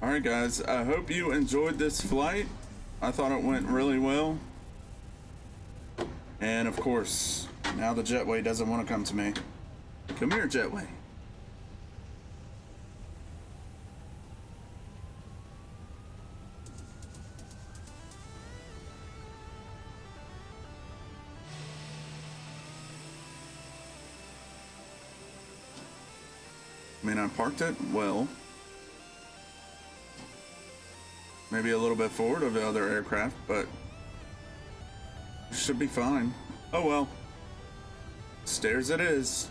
Alright guys, I hope you enjoyed this flight. I thought it went really well. And of course, now the jetway doesn't want to come to me. Come here, jetway. I mean, I parked it well. Maybe a little bit forward of the other aircraft, but should be fine. Oh well. Stairs it is.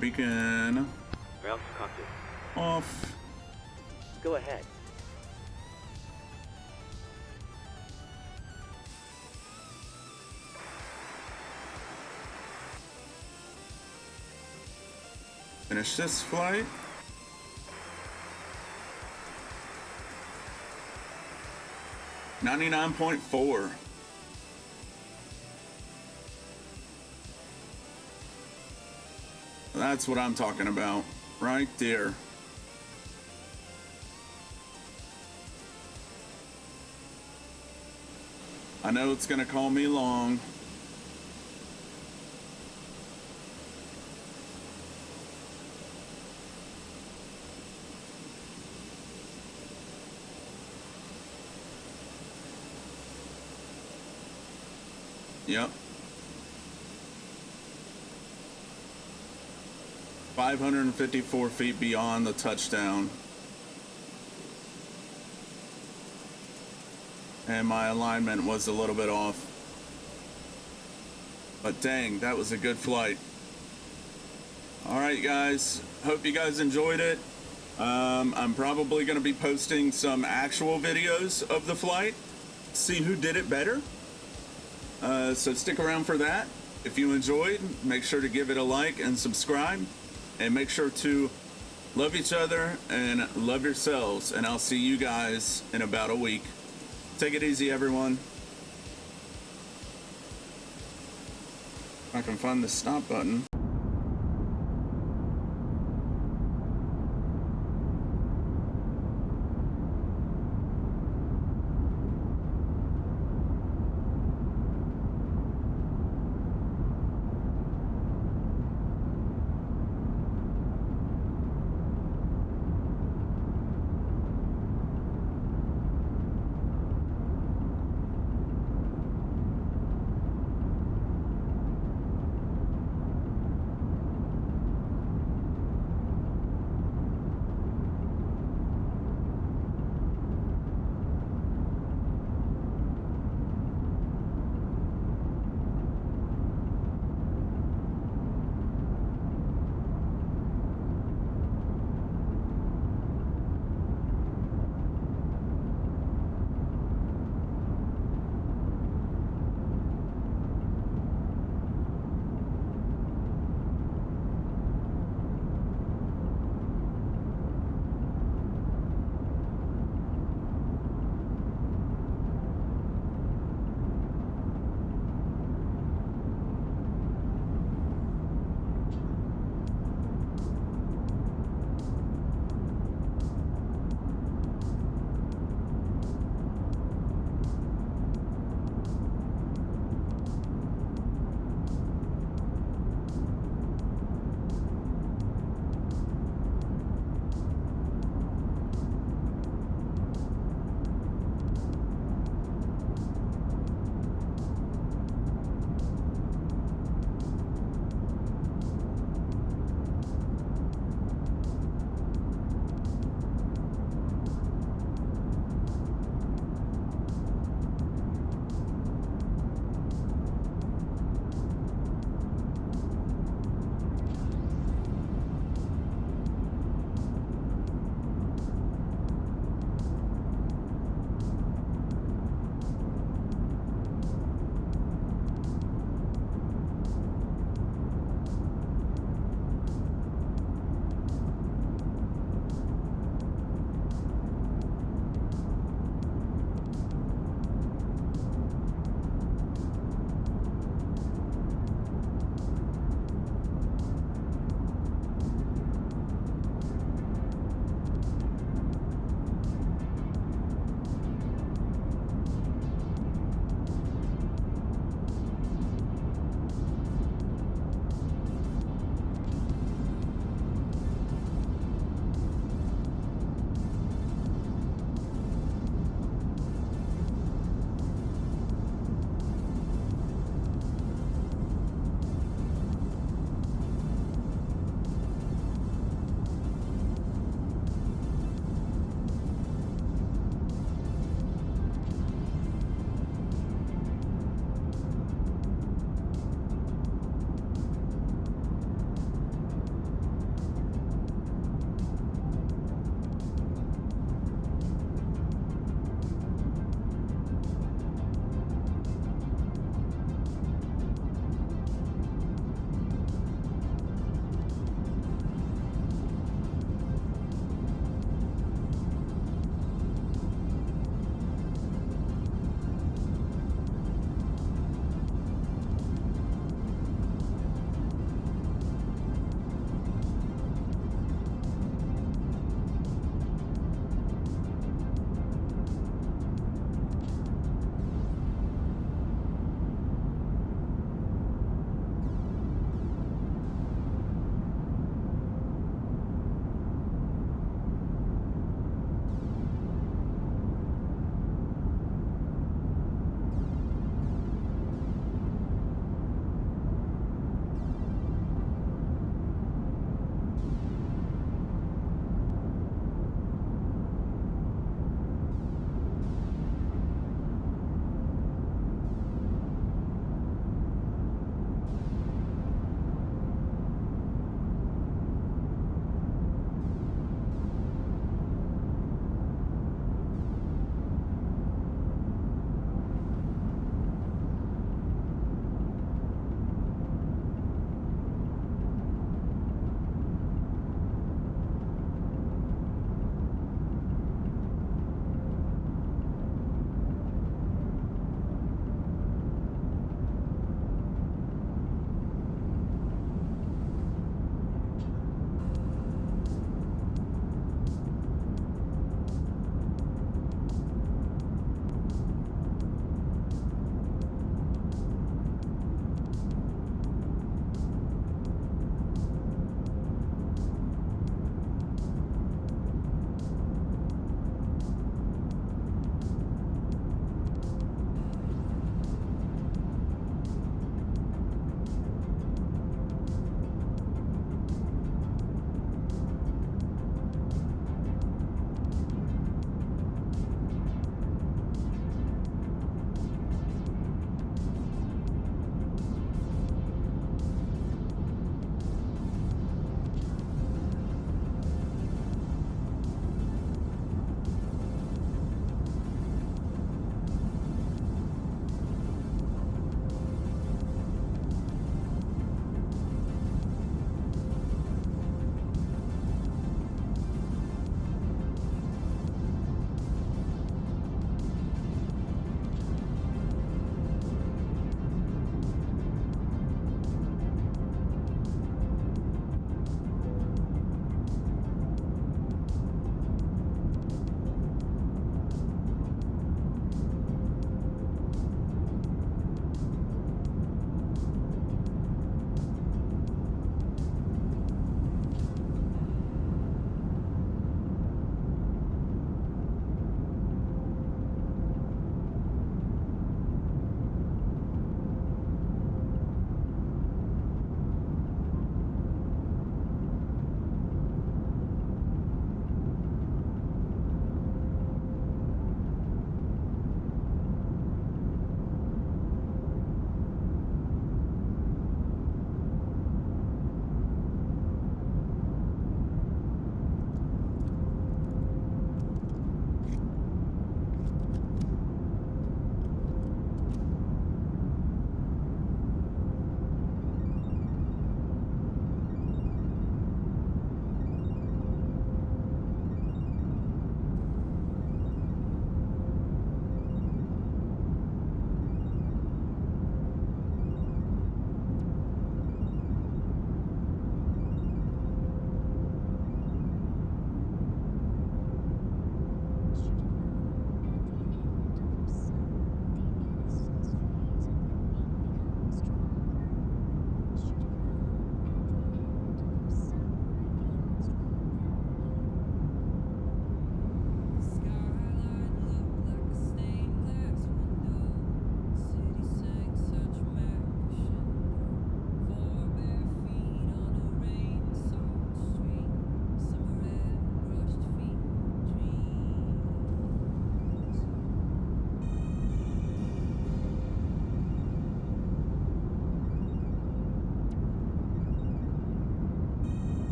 Beacon. Ground to cockpit. Off. Go ahead. Finish this flight. $99.4. That's what I'm talking about, right there. I know it's gonna call me long. Yep. 554 feet beyond the touchdown. And my alignment was a little bit off. But dang, that was a good flight. Alright guys, hope you guys enjoyed it. I'm probably going to be posting some actual videos of the flight. See who did it better. So stick around for that. If you enjoyed, make sure to give it a like and subscribe. And make sure to love each other and love yourselves. And I'll see you guys in about a week. Take it easy, everyone. If I can find the stop button.